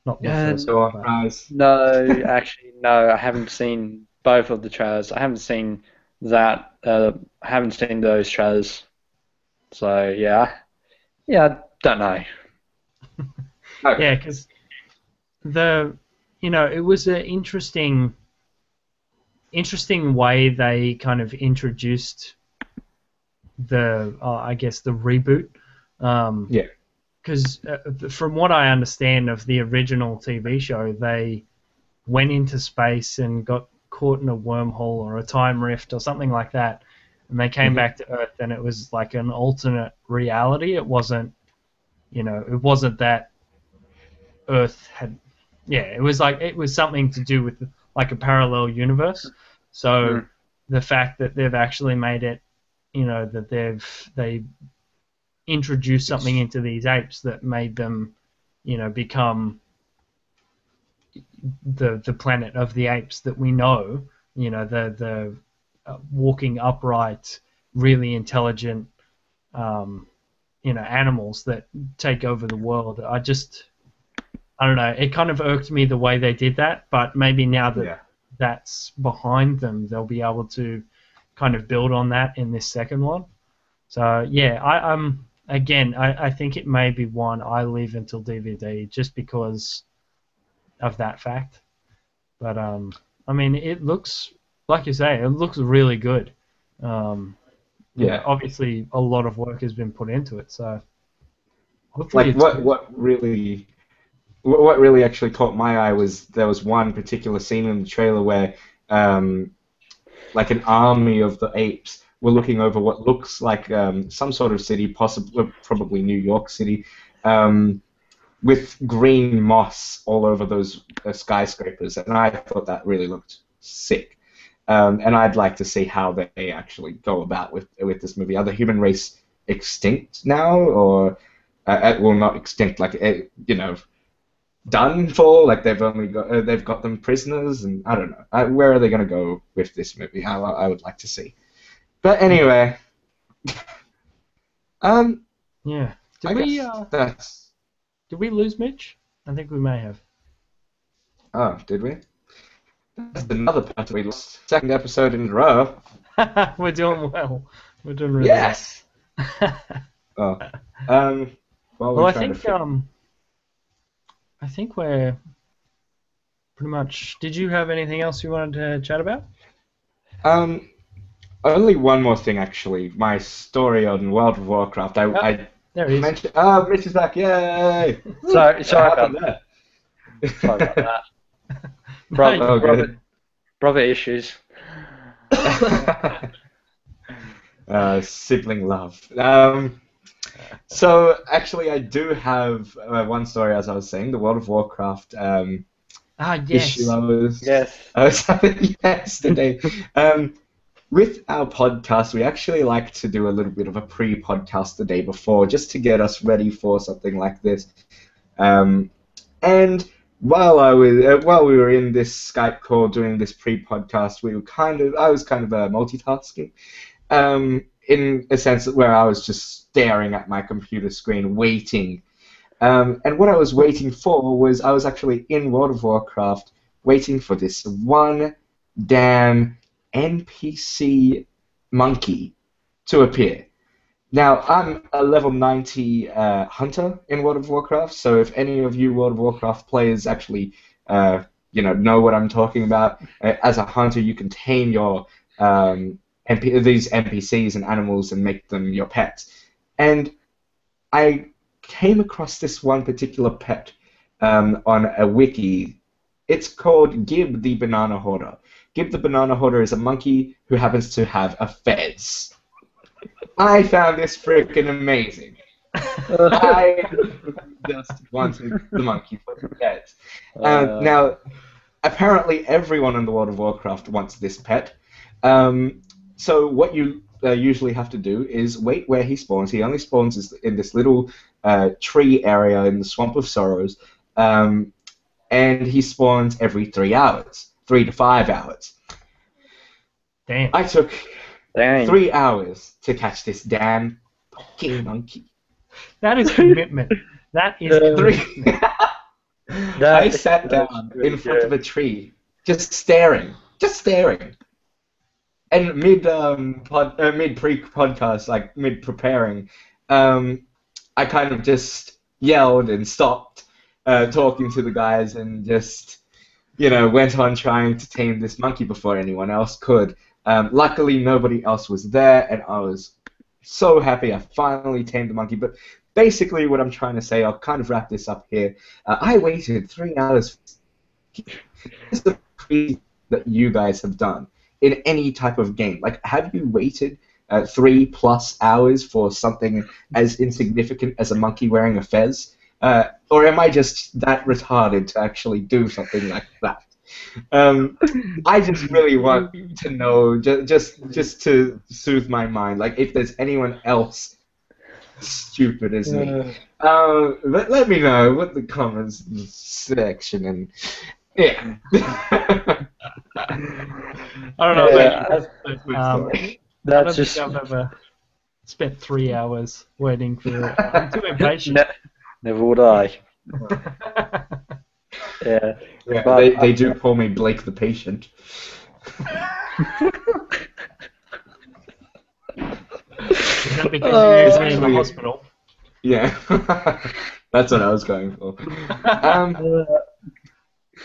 Not the first one. But... Rise. No, actually, no. I haven't seen both of the trailers. I haven't seen that. I haven't seen those trailers. So yeah, I don't know. Okay. Yeah, because it was an interesting way they kind of introduced the I guess the reboot. Yeah. Because from what I understand of the original TV show, they went into space and got caught in a wormhole or a time rift or something like that, and they came back to Earth, and it was like an alternate reality. It wasn't, it wasn't that Earth had, it was something to do with like a parallel universe. So the fact that they've actually made it, that they introduced something into these apes that made them, become the planet of the apes that we know, the walking upright, really intelligent, animals that take over the world. I don't know. It kind of irked me the way they did that, but maybe now that that's behind them, they'll be able to kind of build on that in this second one. So yeah, I think it may be one I leave until DVD just because of that fact. But I mean, it looks, like you say, it looks really good. Obviously a lot of work has been put into it, so hopefully like what really actually caught my eye was there was one particular scene in the trailer where like an army of the apes were looking over what looks like some sort of city, probably New York City, with green moss all over those skyscrapers, and I thought that really looked sick. And I'd like to see how they actually go about with this movie. Are the human race extinct now, or well, not extinct, like done for? Like they've got them prisoners, and I don't know. Where are they going to go with this movie? I would like to see. But anyway, yeah. Did we lose Mitch? I think we may have. Oh, did we? That's another person we lost. Second episode in a row. We're doing well. We're doing really well. Yes. while Well, we're I trying to think figure. I think we're pretty much. Did you have anything else you wanted to chat about? Um, Only one more thing actually. My story on World of Warcraft. Oh, I there he is. mentioned. Oh, Mitch is back! Yay! Sorry, What sorry about happened that. there? Sorry about that. No, Oh, good. Brother issues. Sibling love. So actually, I do have one story, as I was saying, the World of Warcraft issue yes. Yes. I was having yesterday. Um, with our podcast, we actually like to do a little bit of a pre-podcast the day before, just to get us ready for something like this. Um, and while we were in this Skype call doing this pre-podcast, I was kind of multitasking, in a sense where I was just staring at my computer screen, waiting. And what I was waiting for was I was actually in World of Warcraft, waiting for this one damn NPC monkey to appear. Now, I'm a level 90 hunter in World of Warcraft, so if any of you World of Warcraft players actually, know what I'm talking about, as a hunter, you can tame your these NPCs and animals and make them your pets. And I came across this one particular pet on a wiki. It's called Gib the Banana Hoarder. Gib the Banana Hoarder is a monkey who happens to have a fez. I found this freaking amazing. I just wanted the monkey for the pet. Now, apparently everyone in the World of Warcraft wants this pet. So what you usually have to do is wait where he spawns. He only spawns in this little tree area in the Swamp of Sorrows, and he spawns every 3 hours, 3 to 5 hours. Damn. I took Dang. 3 hours to catch this damn fucking monkey. That is commitment. That is commitment. I sat down in front of a tree, just staring. And mid pre-podcast, like mid preparing, I kind of just yelled and stopped talking to the guys and just went on trying to tame this monkey before anyone else could. Luckily, nobody else was there, and I was so happy I finally tamed the monkey. But basically, what I'm trying to say, I'll kind of wrap this up here. I waited 3 hours. This is the crazy that you guys have done in any type of game. Like, have you waited 3+ hours for something as insignificant as a monkey wearing a fez? Or am I just that retarded to actually do something like that? I just really want to know, just to soothe my mind, like if there's anyone else stupid as me. Let me know what the comments section and yeah. I don't know Yeah, about you, but I don't That's think I've ever spent 3 hours waiting for. I'm too impatient. Never would I. Yeah. Yeah, But they do call me Blake the Patient. Is that because you're in the hospital? Yeah, that's what I was going for.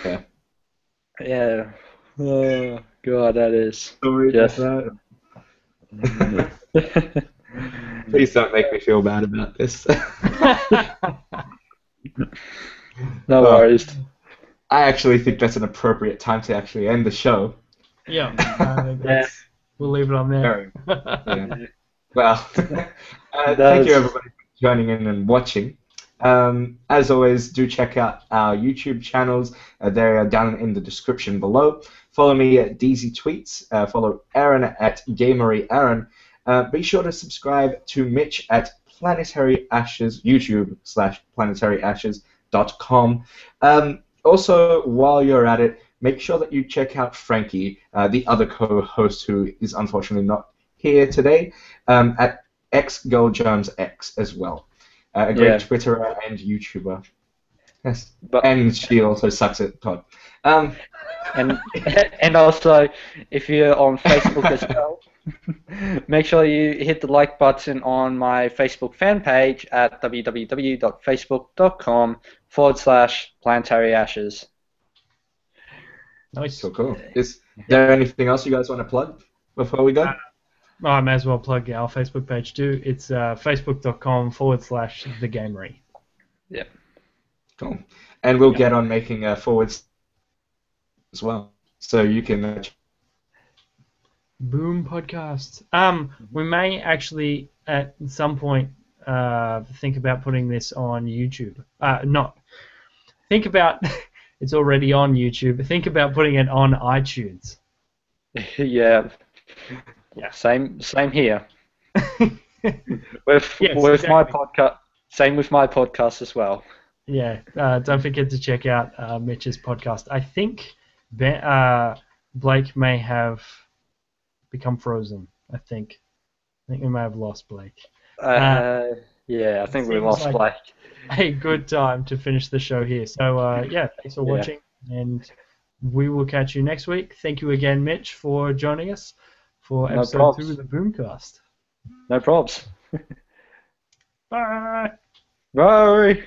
Yeah. Yeah. Oh God, that is. Sorry Yes. about that. Please don't make me feel bad about this. No worries. I actually think that's an appropriate time to actually end the show. Yeah. We'll leave it on there. Yeah. Well, thank you everybody for joining in and watching. As always, do check out our YouTube channels. They are down in the description below. Follow me at DZ Tweets. Follow Aaron at Gamery Aaron. Be sure to subscribe to Mitch at Planetary Ashes, YouTube/PlanetaryAshes.com. Also, while you're at it, make sure that you check out Frankie, the other co-host who is unfortunately not here today, at XGirlJonesX as well. A great Twitterer and YouTuber. Yes. And she also sucks at COD. And also, if you're on Facebook as well, Make sure you hit the like button on my Facebook fan page at www.facebook.com/Planetary Ashes. Nice. So cool. Is there anything else you guys want to plug before we go? I may as well plug our Facebook page too. It's facebook.com/thegamery. Yep. Cool. And we'll Yeah. get on making forwards as well. So you can. BooMCAST. We may actually at some point think about putting this on YouTube. Not think about it's already on YouTube. Think about putting it on iTunes. Yeah. Yeah. Same here. With Yes, with my exactly. podcast. Same with my podcast as well. Yeah. Don't forget to check out Mitch's podcast. I think Blake may have become frozen. I think we may have lost Blake. Yeah, I think we Seems lost like Blake. a good time to finish the show here. So yeah, thanks for watching, and we will catch you next week. Thank you again, Mitch, for joining us for No episode probs. 2 of the BooMCAST. No probs. Bye. Bye.